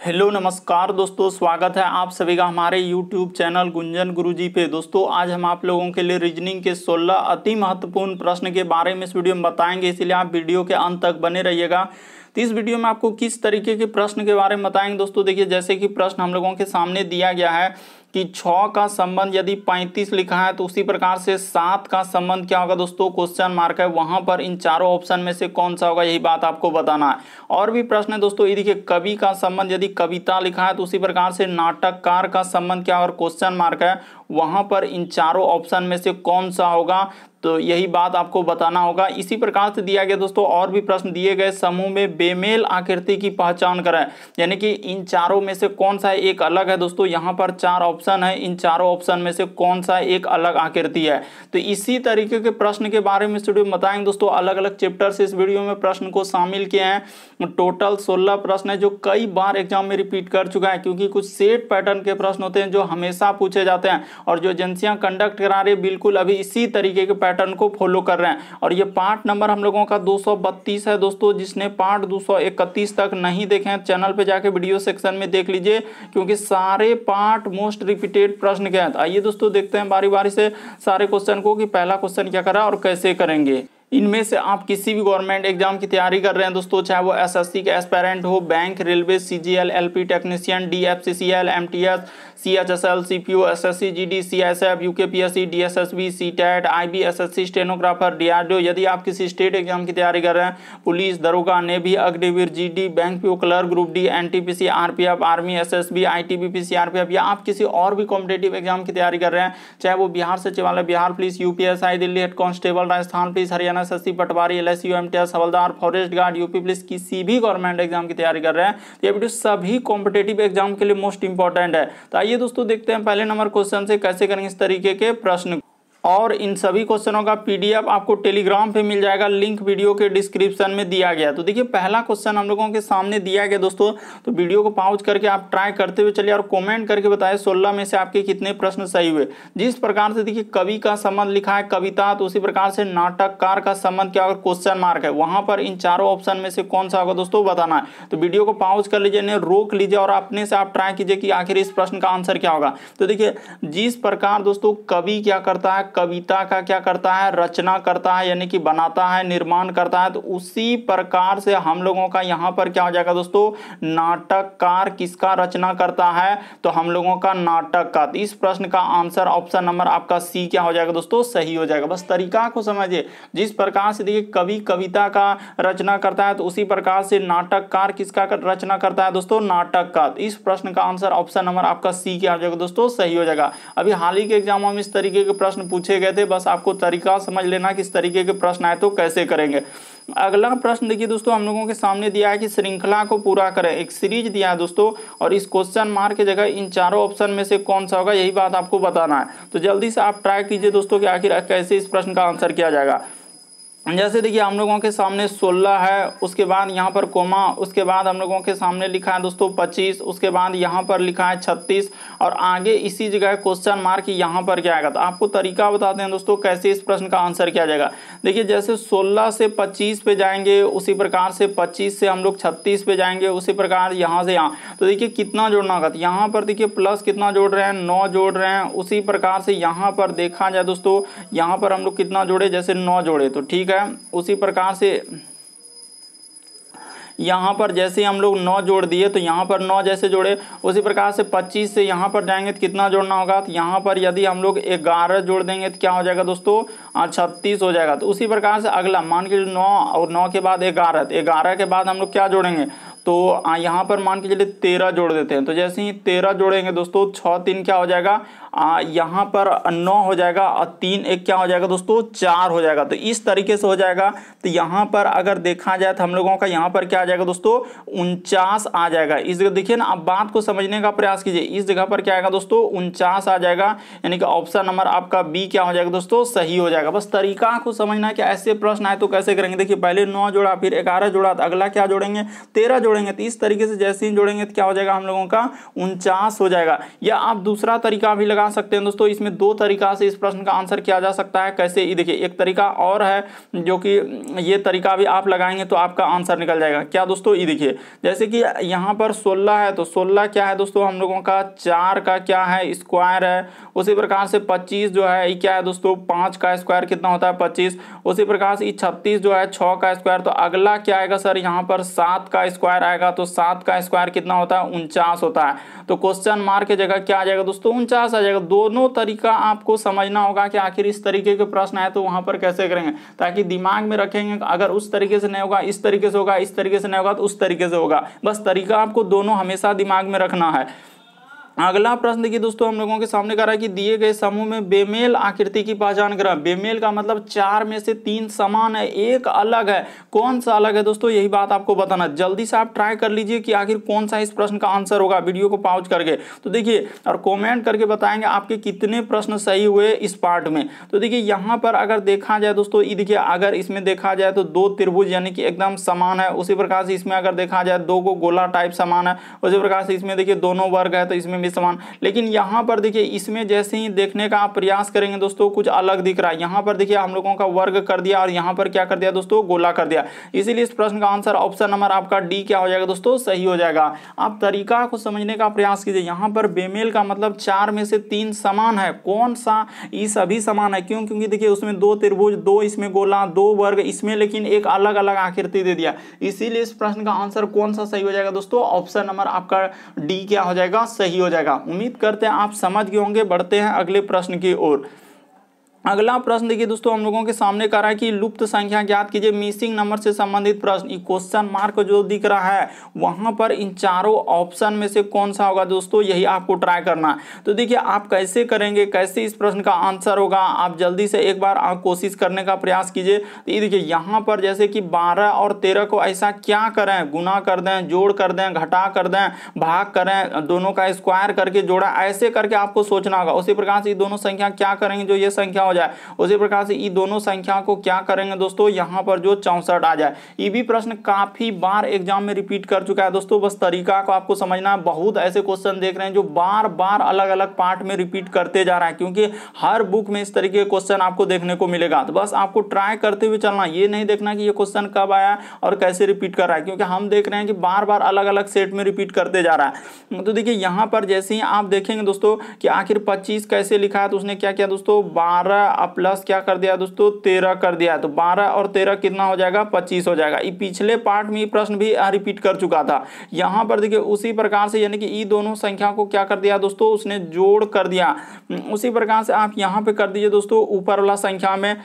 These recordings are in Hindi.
हेलो नमस्कार दोस्तों, स्वागत है आप सभी का हमारे YouTube चैनल गुंजन गुरुजी पे। दोस्तों आज हम आप लोगों के लिए रीजनिंग के 16 अति महत्वपूर्ण प्रश्न के बारे में इस वीडियो में बताएंगे, इसलिए आप वीडियो के अंत तक बने रहिएगा। तो इस वीडियो में आपको किस तरीके के प्रश्न के बारे में बताएंगे दोस्तों। देखिए, जैसे कि प्रश्न हम लोगों के सामने दिया गया है कि 6 का संबंध यदि 35 लिखा है तो उसी प्रकार से 7 का संबंध क्या होगा दोस्तों, क्वेश्चन मार्क है। वहां पर इन चारों ऑप्शन में से कौन सा होगा, यही बात आपको बताना है। और भी प्रश्न है दोस्तों, ये देखिए, कवि का संबंध यदि कविता लिखा है तो उसी प्रकार से नाटककार का संबंध क्या और क्वेश्चन मार्क है, वहां पर इन चारों ऑप्शन में से कौन सा होगा, तो यही बात आपको बताना होगा। इसी प्रकार से दिया गया दोस्तों और भी प्रश्न दिए गए, समूह में बेमेल आकृति की पहचान करें, यानी कि इन चारों में से कौन सा एक अलग है दोस्तों। यहाँ पर 4 ऑप्शन है, इन चारों ऑप्शन में से कौन सा एक अलग आकृति है। तो इसी तरीके के प्रश्न के बारे में इस वीडियो में बताएंगे दोस्तों। अलग अलग चैप्टर से इस वीडियो में प्रश्न को शामिल किए हैं। टोटल 16 प्रश्न है जो कई बार एग्जाम में रिपीट कर चुका है, क्योंकि कुछ सेट पैटर्न के प्रश्न होते हैं जो हमेशा पूछे जाते हैं, और जो एजेंसियां कंडक्ट करा रही है बिल्कुल अभी इसी तरीके के पैटर्न को फॉलो कर रहे हैं। और ये पार्ट नंबर हम लोगों का 232 है दोस्तों। जिसने पार्ट 231 तक नहीं देखे हैं, चैनल पे जाके वीडियो सेक्शन में देख लीजिए, क्योंकि सारे पार्ट मोस्ट रिपीटेड प्रश्न के हैं। आइए दोस्तों देखते हैं बारी बारी से सारे क्वेश्चन को कि पहला क्वेश्चन क्या करा और कैसे करेंगे। इनमें से आप किसी भी गवर्नमेंट एग्जाम की तैयारी कर रहे हैं दोस्तों, चाहे वो एसएससी के एस्पायरेंट हो, bank, railway, CGL, LP technician, DFCCL, MTS, CHSL, CPO, SSC, GD, CSF, UKPSC, DSSB, CTET, IBSSC, stenographer, DRDO. यदि आप किसी स्टेट एग्जाम की तैयारी कर रहे हैं, पुलिस, दरोगा, navy, Agniveer, GD, bank PO clerk, group D, NTPC, RPF, army, SSB, ITBP, CRPF, या आप किसी और भी कॉम्पिटेटिव एग्जाम की तैयारी कर रहे हैं, चाहे वो बिहार सचिवालय, Bihar police, UPSI, Delhi head constable, Rajasthan police, Haryana SSC, पटवारी, एलएसयू, एमटीएस, हवलदार, फॉरेस्ट गार्ड, यूपी पुलिस, किसी भी गवर्नमेंट एग्जाम की तैयारी कर रहे हैं, ये वीडियो सभी कॉम्पिटेटिव एग्जाम के लिए मोस्ट इंपॉर्टेंट है। तो आइए दोस्तों देखते हैं पहले नंबर क्वेश्चन से कैसे करेंगे इस तरीके के प्रश्न। और इन सभी क्वेश्चनों का पीडीएफ आपको टेलीग्राम पे मिल जाएगा, लिंक वीडियो के डिस्क्रिप्शन में दिया गया। तो देखिए, पहला क्वेश्चन हम लोगों के सामने दिया गया दोस्तों, तो वीडियो को पॉज करके आप ट्राई करते हुए चलिए और कमेंट करके बताएं 16 में से आपके कितने प्रश्न सही हुए। जिस प्रकार से देखिए कवि का संबंध लिखा है कविता, तो उसी प्रकार से नाटककार का संबंध क्या होगा, क्वेश्चन मार्क है। वहां पर इन चारों ऑप्शन में से कौन सा होगा दोस्तों बताना है। तो वीडियो को पॉज कर लीजिए, रोक लीजिए और अपने से आप ट्राई कीजिए कि आखिर इस प्रश्न का आंसर क्या होगा। तो देखिए, जिस प्रकार दोस्तों कवि क्या करता है, कविता का क्या करता है, रचना करता है, यानी कि बनाता है, निर्माण करता है, तो उसी प्रकार से हम लोगों का यहां पर क्या हो जाएगा दोस्तों, नाटककार किसका रचना करता है, तो हम लोगों का नाटक का। इस प्रश्न का आंसर ऑप्शन नंबर आपका सी क्या हो जाएगा दोस्तों, सही हो जाएगा। बस तरीका को समझिए, जिस प्रकार से देखिए कवि कविता का रचना करता है, तो उसी प्रकार से नाटककार किसका रचना करता है दोस्तों, नाटक का। इस प्रश्न का आंसर ऑप्शन नंबर आपका सी क्या हो जाएगा दोस्तों, सही हो जाएगा। अभी हाल ही के एग्जामों में इस तरीके के प्रश्न पूछे गए थे, बस आपको तरीका समझ लेना किस तरीके के प्रश्न आए तो कैसे करेंगे। अगला प्रश्न देखिए दोस्तों, हम लोगों के सामने दिया है कि श्रृंखला को पूरा करें। एक सीरीज दिया है दोस्तों, और इस क्वेश्चन मार्क की जगह इन चारों ऑप्शन में से कौन सा होगा, यही बात आपको बताना है। तो जल्दी से आप ट्राई कीजिए दोस्तों कि आखिर कैसे इस प्रश्न का आंसर किया जाएगा। जैसे देखिए हम लोगों के सामने 16 है, उसके बाद यहाँ पर कोमा, उसके बाद हम लोगों के सामने लिखा है दोस्तों 25, उसके बाद यहाँ पर लिखा है 36, और आगे इसी जगह क्वेश्चन मार्क यहाँ पर क्या आएगा। तो आपको तरीका बताते हैं दोस्तों कैसे इस प्रश्न का आंसर किया जाएगा। देखिए, जैसे 16 से 25 पे जाएंगे, उसी प्रकार से 25 से हम लोग 36 पे जाएंगे, उसी प्रकार यहाँ से यहाँ। तो देखिए कितना जोड़ना होगा, तो यहाँ पर देखिए प्लस कितना जोड़ रहे हैं, 9 जोड़ रहे हैं। उसी प्रकार से यहाँ पर देखा जाए दोस्तों, यहाँ पर हम लोग कितना जोड़े, जैसे 9 जोड़े, तो ठीक है। उसी प्रकार से यहाँ पर जैसे हम लोग 9 जोड़ दिए, तो यहाँ पर 9 जैसे जोड़े, उसी प्रकार से 25 से यहाँ पर जाएंगे तो कितना जोड़ना होगा, तो यहाँ पर यदि हम लोग 11 जोड़ देंगे तो क्या हो जाएगा दोस्तों, 36 हो जाएगा। तो उसी प्रकार से अगला मान के 9 और 9 के बाद 11, तो 11 के बाद हम लोग क्या जोड़ेंगे, तो यहाँ पर मान के चलिए 13 जोड़ देते हैं। तो जैसे ही 13 जोड़ेंगे दोस्तों, 6 3 क्या हो जाएगा, यहाँ पर 9 हो जाएगा, और 3 1 क्या हो जाएगा दोस्तों, 4 हो जाएगा। तो इस तरीके से हो जाएगा। तो यहाँ पर अगर देखा जाए तो हम लोगों का यहाँ पर क्या आ जाएगा दोस्तों, 49 आ जाएगा। इस जगह देखिए ना, आप बात को समझने का प्रयास कीजिए। इस जगह पर क्या आएगा दोस्तों, 49 आ जाएगा, यानी कि ऑप्शन नंबर आपका बी क्या हो जाएगा दोस्तों, सही हो जाएगा। बस तरीका को समझना है कि ऐसे प्रश्न आए तो कैसे करेंगे। देखिए, पहले 9 जोड़ा, फिर 11 जोड़ा, तो अगला क्या जोड़ेंगे, 13 जोड़ेंगे। जोड़ेंगे तो इस तरीके से जैसे ही जोड़ेंगे तो क्या हो जाएगा हम लोगों का 49 हो जाएगा। या आप दूसरा तरीका भी लगा सकते हैं दोस्तों, इसमें दो तरीका से इस प्रश्न का आंसर किया जा सकता है। कैसे, ये देखिए एक तरीका और है जो कि ये तरीका भी आप लगाएंगे तो आपका आंसर निकल जाएगा। क्या दोस्तों, ये देखिए जैसे कि यहाँ पर 16 है तो 16 क्या है दोस्तों हम लोगों का 4 का क्या है स्क्वायर है। उसी प्रकार से 25 जो है ये क्या है दोस्तों 5 का स्क्वायर कितना होता है 25। उसी प्रकार से 36 जो है 6 का स्क्वायर। तो अगला क्या आएगा सर, यहाँ पर 7 का स्क्वायर आएगा तो 7 का स्क्वायर कितना होता है 49 होता है। तो क्वेश्चन मार्क की जगह क्या आ जाएगा दोस्तों 49 आ जाएगा। दोनों तरीका आपको समझना होगा कि आखिर इस तरीके के प्रश्न आए तो वहां पर कैसे करेंगे, ताकि दिमाग में रखेंगे अगर उस तरीके से नहीं होगा इस तरीके से होगा, इस तरीके से नहीं होगा तो उस तरीके से होगा। बस तरीका आपको दोनों हमेशा दिमाग में रखना है। अगला प्रश्न देखिए दोस्तों हम लोगों के सामने कह रहा है कि दिए गए समूह में बेमेल आकृति की पहचान करें। बेमेल का मतलब 4 में से 3 समान है, एक अलग है। कौन सा अलग है दोस्तों, यही बात आपको बताना। जल्दी से आप ट्राई कर लीजिए कि आखिर कौन सा इस प्रश्न का आंसर होगा, वीडियो को पॉज करके। तो देखिए और कमेंट करके बताएंगे आपके कितने प्रश्न सही हुए इस पार्ट में। तो देखिए यहाँ पर अगर देखा जाए दोस्तों, ये देखिए अगर इसमें देखा जाए तो 2 त्रिभुज यानी कि एकदम समान है। उसी प्रकार से इसमें अगर देखा जाए 2 को गोला टाइप समान है। उसी प्रकार से इसमें देखिए दोनों वर्ग है तो इसमें समान। लेकिन यहाँ पर देखिए इसमें जैसे ही देखने का आप प्रयास करेंगे दोस्तों कुछ अलग दिख रहा है। यहाँ पर देखिए हम लोगों का वर्ग कर दिया और यहाँ पर क्या कर दिया दोस्तों गोला कर दिया। इसीलिए इस प्रश्न का आंसर ऑप्शन नंबर आपका डी क्या हो जाएगा दोस्तों सही हो जाएगा। आप तरीका को समझने का प्रयास कीजिए। यहाँ पर बेमेल का मतलब 4 में से 3 समान है। कौन सा, ये सभी समान है। क्यों, क्योंकि देखिए उसमें 2 त्रिभुज, 2 इसमें गोला, 2 वर्ग इसमें, लेकिन एक अलग अलग आकृति दे दिया। इसीलिए इस प्रश्न का आंसर कौन सा सही हो जाएगा दोस्तों, ऑप्शन नंबर आपका डी क्या हो जाएगा सही हो जाएगा। उम्मीद करते हैं आप समझ गए होंगे। बढ़ते हैं अगले प्रश्न की ओर। अगला प्रश्न देखिए दोस्तों हम लोगों के सामने कह रहा है कि लुप्त संख्या ज्ञात कीजिए। मिसिंग नंबर से संबंधित प्रश्न। ये क्वेश्चन मार्क जो दिख रहा है वहां पर इन चारों ऑप्शन में से कौन सा होगा दोस्तों, यही आपको ट्राई करना है। तो देखिए आप कैसे करेंगे, कैसे इस प्रश्न का आंसर होगा, आप जल्दी से एक बार आप कोशिश करने का प्रयास कीजिए। तो ये देखिए यहाँ पर जैसे कि 12 और 13 को ऐसा क्या करें, गुना कर दें, जोड़ कर दें, घटा कर दें, भाग करें, दोनों का स्क्वायर करके जोड़ा, ऐसे करके आपको सोचना होगा। उसी प्रकार से ये दोनों संख्या क्या करेंगे जो ये संख्या हो जाए। उसी प्रकार से ये दोनों संख्या को क्या करेंगे दोस्तों, यहाँ पर जो 64 आ जाए। ये भी प्रश्न काफी बार एग्जाम में रिपीट कर चुका है दोस्तों। बस तरीका को आपको समझना है। बहुत ऐसे क्वेश्चन देख रहे हैं जो बार बार अलग अलग पार्ट में रिपीट करते जा रहा है, क्योंकि हर बुक में इस तरीके के क्वेश्चन आपको देखने को मिलेगा। तो बस आपको ट्राई करते हुए चलना, ये नहीं देखना कि ये क्वेश्चन कब आया और कैसे रिपीट कर रहा है, क्योंकि हम देख रहे हैं कि बार बार अलग अलग सेट में रिपीट करते जा रहा है। तो देखिए यहाँ पर जैसे ही आप देखेंगे दोस्तों कि आखिर 25 कैसे लिखा है, तो उसने क्या किया दोस्तों 12 प्लस क्या कर दिया दोस्तों 13 कर दिया। तो 12 और 13 कितना हो जाएगा 25 हो जाएगा। ये पिछले पार्ट में ये प्रश्न भी रिपीट कर चुका था। यहाँ पर देखिए उसी प्रकार से यानी कि ये दोनों संख्या को क्या कर दिया दोस्तों उसने जोड़ कर दिया। उसी प्रकार से आप यहाँ पे कर दीजिए दोस्तों ऊपर वाला संख्या में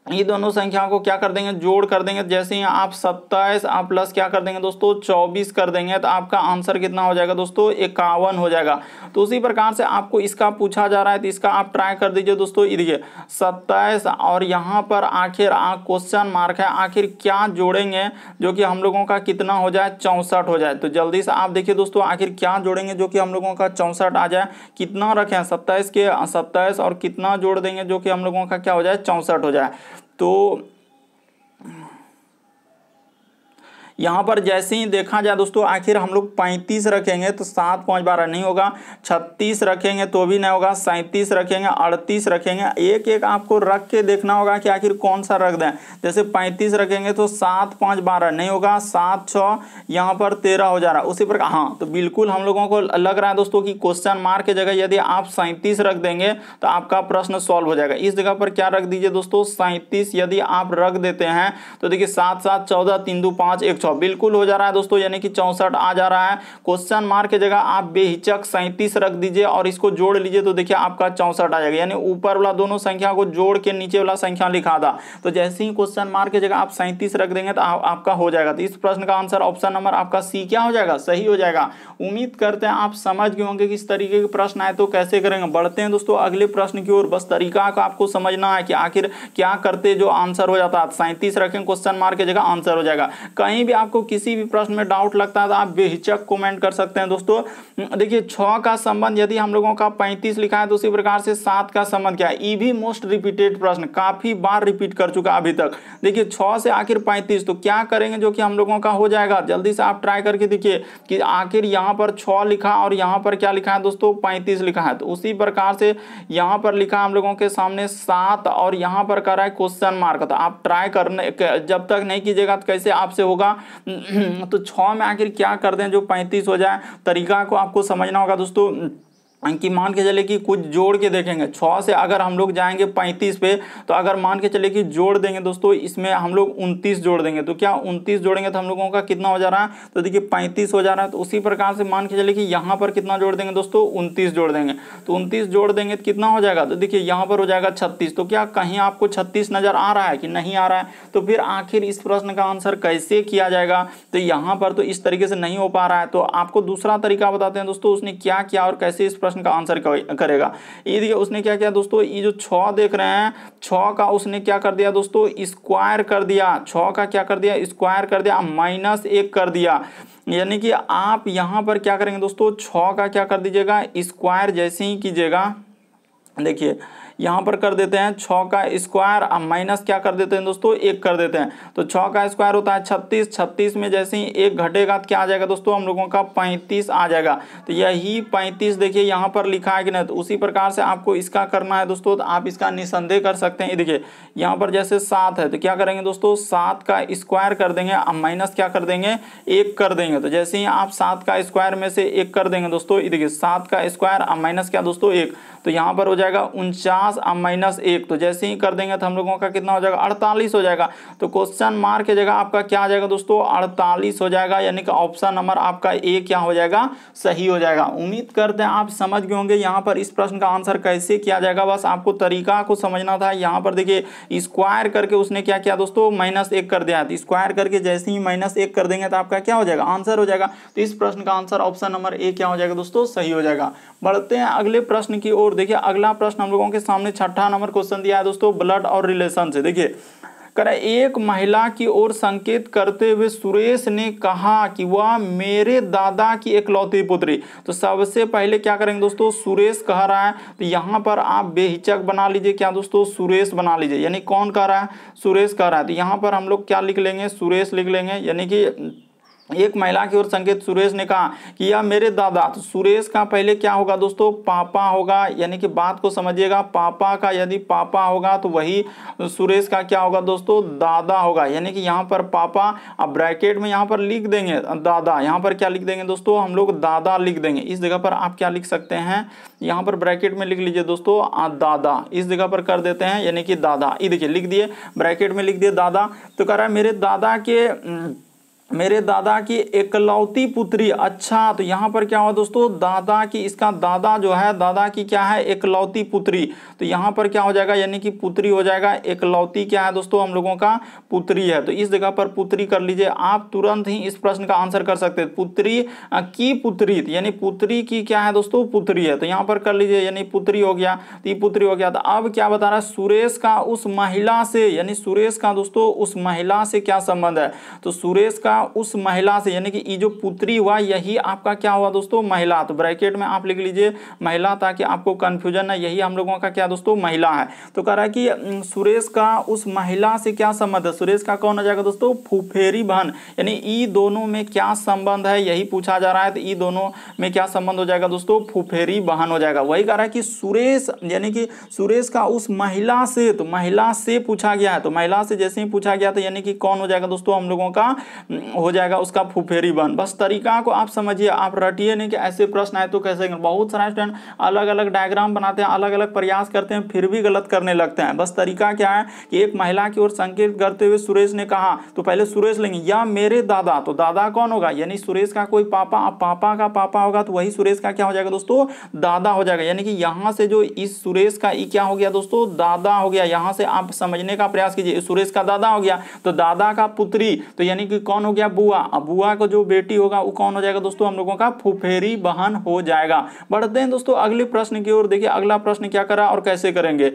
ये दोनों संख्या को क्या कर देंगे जोड़ कर देंगे। जैसे ही आप 27 आप प्लस क्या कर देंगे दोस्तों 24 कर देंगे तो आपका आंसर कितना हो जाएगा दोस्तों 51 हो जाएगा। तो उसी प्रकार से आपको इसका पूछा जा रहा है तो इसका आप ट्राई कर दीजिए दोस्तों। देखिए 27 और यहाँ पर आखिर क्वेश्चन मार्क है, आखिर क्या जोड़ेंगे जो कि हम लोगों का कितना हो जाए 64 हो जाए। तो जल्दी से आप देखिए दोस्तों आखिर क्या जोड़ेंगे जो कि हम लोगों का 64 आ जाए। कितना रखें 27 के 27 और कितना जोड़ देंगे जो कि हम लोगों का क्या हो जाए 64 हो जाए। तो यहाँ पर जैसे ही देखा जाए दोस्तों आखिर हम लोग 35 रखेंगे तो 7 5 12 नहीं होगा, 36 रखेंगे तो भी नहीं होगा, 37 रखेंगे, 38 रखेंगे। एक एक आपको रख के देखना होगा कि आखिर कौन सा रख दें। जैसे 35 रखेंगे तो 7 5 12 नहीं होगा, 7 6 यहाँ पर 13 हो जा रहा है। उसी प्रकार हाँ तो बिल्कुल हम लोगों को लग रहा है दोस्तों कि क्वेश्चन मार्क की जगह यदि आप 37 रख देंगे तो आपका प्रश्न सॉल्व हो जाएगा। इस जगह पर क्या रख दीजिए दोस्तों 37 यदि आप रख देते हैं तो देखिए 7 7 14 3 2 5 1 6 बिल्कुल हो जा रहा है दोस्तों, यानी कि 64 आ जा रहा है। क्वेश्चन मार्क की जगह आप बेहिचक 37 रख दीजिए और इसको जोड़ लीजिए तो देखिए आपका 64 आ जाएगा। यानी ऊपर वाला दोनों संख्या को जोड़ के नीचे वाला संख्या लिखा था। तो जैसे ही क्वेश्चन मार्क की जगह आप 37 रख देंगे तो आपका हो जाएगा। तो इस प्रश्न का आंसर ऑप्शन नंबर आपका सी क्या हो जाएगा सही हो जाएगा। उम्मीद करते हैं आप समझ गए होंगे कि इस तरीके के प्रश्न आए तो कैसे करेंगे। बढ़ते हैं दोस्तों अगले प्रश्न की ओर। बस तरीका को आपको समझना है कि आखिर क्या करते जो आंसर हो जाता है। 37 रखें क्वेश्चन मार्क की जगह आंसर हो जाएगा। कहीं भी आपको किसी भी प्रश्न में डाउट लगता है तो आप बेहिचक कमेंट कर सकते हैं दोस्तों। देखिए 6 का संबंध यदि हम लोगों का 35 लिखा है तो उसी प्रकार से 7 का संबंध क्या है। ये भी मोस्ट रिपीटेड प्रश्न, काफी बार रिपीट कर चुका अभी तक। देखिए 6 से आखिर 35, तो क्या करेंगे जो कि हम लोगों का हो जाएगा। जल्दी से आप ट्राई करके देखिए कि आखिर यहाँ पर 6 लिखा और यहाँ पर क्या लिखा है दोस्तों 35 लिखा है। तो उसी प्रकार से यहाँ पर लिखा हम लोगों के सामने 7 और यहाँ पर कर रहा है क्वेश्चन मार्क। तो आप ट्राई करने जब तक नहीं कीजिएगा तो कैसे आपसे होगा। तो 6 में आखिर क्या कर दें जो 35 हो जाए। तरीका को आपको समझना होगा दोस्तों कि मान के चले कि कुछ जोड़ के देखेंगे। 6 से अगर हम लोग जाएंगे 35 पे, तो अगर मान के चले कि जोड़ देंगे दोस्तों, इसमें हम लोग 29 जोड़ देंगे तो क्या 29 जोड़ेंगे तो हम लोगों का कितना हो जा रहा है, तो देखिए 35 हो जा रहा है। तो उसी प्रकार से मान के चले कि यहाँ पर कितना जोड़ देंगे दोस्तों 29 जोड़ देंगे। तो 29 जोड़ देंगे तो कितना हो जाएगा, तो देखिए यहाँ पर हो जाएगा 36। तो क्या कहीं आपको 36 नजर आ रहा है कि नहीं आ रहा है। तो फिर आखिर इस प्रश्न का आंसर कैसे किया जाएगा। तो यहाँ पर तो इस तरीके से नहीं हो पा रहा है। तो आपको दूसरा तरीका बताते हैं दोस्तों, उसने क्या किया और कैसे इस प्रश्न का आंसर करेगा। ये देखिए उसने क्या किया दोस्तों, ये जो 6 देख रहे हैं 6 का उसने क्या कर दिया दोस्तों स्क्वायर कर दिया। 6 का क्या कर दिया स्क्वायर कर दिया, -1 कर दिया। यानी कि आप यहां पर क्या करेंगे दोस्तों 6 का क्या कर दीजिएगा स्क्वायर जैसे ही कीजिएगा। देखिए यहाँ पर कर देते हैं 6 का स्क्वायर, अब माइनस क्या कर देते हैं दोस्तों 1 कर देते हैं। तो 6 का स्क्वायर होता है 36, 36 में जैसे ही 1 घटेगा तो क्या आ जाएगा दोस्तों हम लोगों का 35 आ जाएगा। तो यही 35 देखिए यहाँ पर लिखा है कि नहीं। तो उसी प्रकार से आपको इसका करना है दोस्तों। तो आप इसका निसंदेह कर सकते हैं। देखिए यहाँ पर जैसे 7 है तो क्या करेंगे दोस्तों 7 का स्क्वायर कर देंगे, अब माइनस क्या कर देंगे 1 कर देंगे। तो जैसे ही आप 7 का स्क्वायर में से 1 कर देंगे दोस्तों, देखिए 7 का स्क्वायर अब माइनस क्या दोस्तों 1, तो यहाँ पर हो जाएगा 49 अब -1। तो जैसे ही कर देंगे तो हम लोगों का कितना हो जाएगा 48 हो जाएगा। तो क्वेश्चन मार्क की जगह आपका क्या आ जाएगा दोस्तों 48 हो जाएगा। यानी कि ऑप्शन नंबर आपका ए क्या हो जाएगा सही हो जाएगा। उम्मीद करते हैं आप समझ गए होंगे यहाँ पर इस प्रश्न का आंसर कैसे किया जाएगा। बस आपको तरीका को समझना था। यहाँ पर देखिए स्क्वायर करके उसने क्या किया दोस्तों -1 कर दिया। तो स्क्वायर करके जैसे ही -1 कर देंगे तो आपका क्या हो जाएगा आंसर हो जाएगा। तो इस प्रश्न का आंसर ऑप्शन नंबर ए क्या हो जाएगा दोस्तों सही हो जाएगा। बढ़ते हैं अगले प्रश्न की ओर। देखिए अगला प्रश्न हम लोगों के सामने 6ठा नंबर क्वेश्चन दिया है दोस्तों ब्लड और रिलेशन से। देखिए करें एक महिला की ओर संकेत करते हुए सुरेश ने कहा कि वह मेरे दादा की इकलौती पुत्री। तो सबसे पहले क्या करेंगे दोस्तों सुरेश कह रहा है। तो यहाँ पर आप बेहिचक बना लीजिए क्या दोस्तों सुरेश बना लीजिए। यानी कौन कह रहा है सुरेश कह रहा है। तो यहाँ पर हम लोग क्या लिख लेंगे सुरेश लिख लेंगे। यानी कि एक महिला की ओर संकेत सुरेश ने कहा कि यह मेरे दादा। तो सुरेश का पहले क्या होगा दोस्तों पापा होगा। यानी कि बात को समझिएगा, पापा का यदि पापा होगा तो वही सुरेश का क्या होगा दोस्तों दादा होगा। यानी कि यहाँ पर पापा, अब ब्रैकेट में यहाँ पर लिख देंगे दादा। यहाँ पर क्या लिख देंगे दोस्तों हम लोग दादा लिख देंगे। इस जगह पर आप क्या लिख सकते हैं यहाँ पर ब्रैकेट में लिख लीजिए दोस्तों दादा। इस जगह पर कर देते हैं यानी कि दादा। ये देखिए लिख दिए ब्रैकेट में लिख दिए दादा। तो कह रहा है मेरे दादा की इकलौती पुत्री। अच्छा तो यहाँ पर क्या हुआ दोस्तों दादा की, इसका दादा जो है दादा की क्या है इकलौती पुत्री। तो यहाँ पर क्या हो जाएगा यानी कि पुत्री हो जाएगा। इकलौती क्या है दोस्तों हम लोगों का पुत्री है। तो इस जगह पर पुत्री कर लीजिए। आप तुरंत ही इस प्रश्न का आंसर कर सकते हैं। पुत्री की पुत्री यानी पुत्री की क्या है दोस्तों पुत्री है। तो यहाँ पर कर लीजिए यानी पुत्री हो गया। तो ये पुत्री हो गया। तो अब क्या बता रहा है सुरेश का उस महिला से, यानी सुरेश का दोस्तों उस महिला से क्या संबंध है। तो सुरेश का उस महिला से यानी कि ये जो पुत्री हुआ यही आपका क्या हुआ दोस्तों महिला। तो ब्रैकेट में आप लिख लीजिए महिला ताकि आपको कंफ्यूजन है। यही हम लोगों का क्या दोस्तों महिला है। तो कह रहा है कि सुरेश का उस महिला से क्या संबंध है। सुरेश का कौन हो जाएगा दोस्तों फुफेरी बहन। यानी ई दोनों में क्या संबंध है यही पूछा जा रहा है। तो ई दोनों में क्या संबंध हो जाएगा दोस्तों फुफेरी बहन हो जाएगा। वही कह रहा है कि सुरेश यानी कि सुरेश का उस महिला से, तो महिला से पूछा गया है। तो महिला से जैसे ही पूछा गया तो यानी कि कौन हो जाएगा दोस्तों हम लोगों का हो जाएगा उसका फुफेरी बहन। बस तरीका को आप समझिए, आप रटिए नहीं कि ऐसे प्रश्न आए तो कैसे। बहुत सारे स्टूडेंट अलग अलग डायग्राम बनाते हैं, अलग अलग प्रयास करते हैं, फिर भी गलत करने लगते हैं। बस तरीका क्या है कि एक महिला की ओर संकेत करते हुए सुरेश ने कहा, तो पहले सुरेश लेंगे या मेरे दादा। तो दादा कौन होगा यानी सुरेश का कोई पापा, अब पापा का पापा होगा तो वही सुरेश का क्या हो जाएगा दोस्तों दादा हो जाएगा। यानी कि यहां से जो इस सुरेश का ई क्या हो गया दोस्तों दादा हो गया। यहां से आप समझने का प्रयास कीजिए। सुरेश का दादा हो गया तो दादा का पुत्री, तो यानी कि कौन हो गया बुआ। अब बुआ को जो बेटी होगा वो कौन हो जाएगा दोस्तों हम लोगों का फुफेरी बहन हो जाएगा। बढ़ते हैं दोस्तों अगले प्रश्न की ओर। देखिए अगला प्रश्न क्या करा और कैसे करेंगे।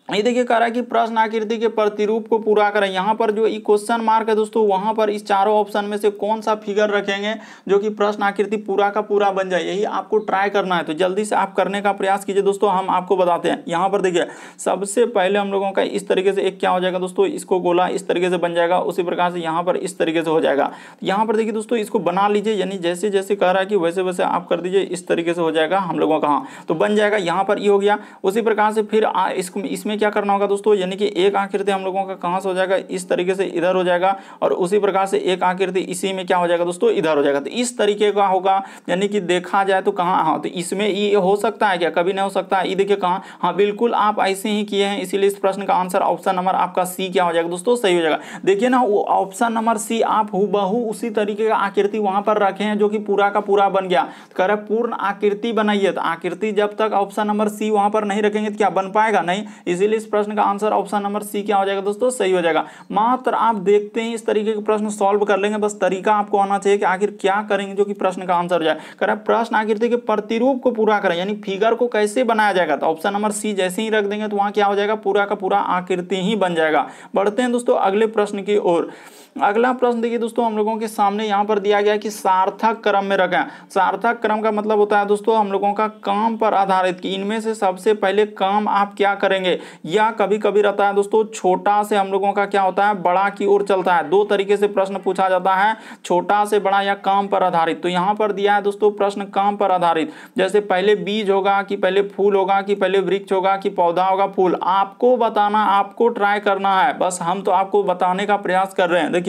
ये देखिए कह रहा है कि प्रश्न आकृति के प्रतिरूप को पूरा करें। यहाँ पर जो ये क्वेश्चन मार्क है दोस्तों, वहां पर इस चारों ऑप्शन में से कौन सा फिगर रखेंगे जो कि प्रश्न आकृति पूरा का पूरा बन जाए, यही आपको ट्राई करना है। तो जल्दी से आप करने का प्रयास कीजिए दोस्तों, हम आपको बताते हैं। यहाँ पर देखिए सबसे पहले हम लोगों का इस तरीके से एक क्या हो जाएगा दोस्तों, इसको गोला इस तरीके से बन जाएगा, उसी प्रकार से यहाँ पर इस तरीके से हो जाएगा। यहाँ पर देखिए दोस्तों इसको बना लीजिए, यानी जैसे जैसे कह रहा है कि वैसे वैसे आप कर दीजिए, इस तरीके से हो जाएगा हम लोगों का। हाँ तो बन जाएगा, यहाँ पर ये हो गया। उसी प्रकार से फिर इसमें क्या करना होगा दोस्तों, यानी कि एक आकृति हम लोगों का कहां से हो जाएगा, इस तरीके से इधर हो जाएगा, और उसी प्रकार से एक आकृति इसी में क्या हो जाएगा दोस्तों, इधर हो जाएगा। तो इस तरीके का होगा, यानी कि देखा जाए तो कहां, हाँ तो इसमें ये हो सकता है क्या, कभी नहीं हो सकता है। ये देखिए कहां, हाँ बिल्कुल आप ऐसे ही किए हैं, इसीलिए इस प्रश्न का आंसर ऑप्शन नंबर आपका सी क्या हो जाएगा दोस्तों, सही हो जाएगा। देखिए ना वो ऑप्शन नंबर सी आप हूबहू उसी तरीके का आकृति वहां पर रखे हैं जो कि पूरा का पूरा बन गया। कह रहा है पूर्ण आकृति बनाइए, तो आकृति जब तक ऑप्शन नंबर सी वहां पर नहीं रखेंगे तो क्या बन पाएगा, नहीं। इसीलिए इस प्रश्न का आंसर ऑप्शन नंबर सी क्या हो जाएगा दोस्तों, सही हो जाएगा। मात्र आप देखते हैं इस तरीके के प्रश्न सॉल्व कर लेंगे, बस तरीका आपको आना चाहिए कि आखिर क्या करेंगे जो कि प्रश्न का आंसर हो जाए। कह रहा है प्रश्न आकृति के प्रतिरूप को पूरा करें, यानी फिगर को कैसे बनाया जाएगा, तो ऑप्शन नंबर सी जैसे ही रख देंगे तो वहां क्या हो जाएगा, पूरा का पूरा आकृति ही बन जाएगा। बढ़ते हैं दोस्तों अगले प्रश्न की ओर। अगला प्रश्न देखिए दोस्तों हम लोगों के सामने यहाँ पर दिया गया है कि सार्थक क्रम में रखें। सार्थक क्रम का मतलब होता है दोस्तों हम लोगों का काम पर आधारित, कि इनमें से सबसे पहले काम आप क्या करेंगे, या कभी कभी रहता है दोस्तों छोटा से हम लोगों का क्या होता है बड़ा की ओर चलता है। दो तरीके से प्रश्न पूछा जाता है, छोटा से बड़ा या काम पर आधारित। तो यहाँ पर दिया है दोस्तों प्रश्न काम पर आधारित, जैसे पहले बीज होगा कि पहले फूल होगा कि पहले वृक्ष होगा कि पौधा होगा फूल, आपको बताना, आपको ट्राई करना है, बस हम तो आपको बताने का प्रयास कर रहे हैं। देखिए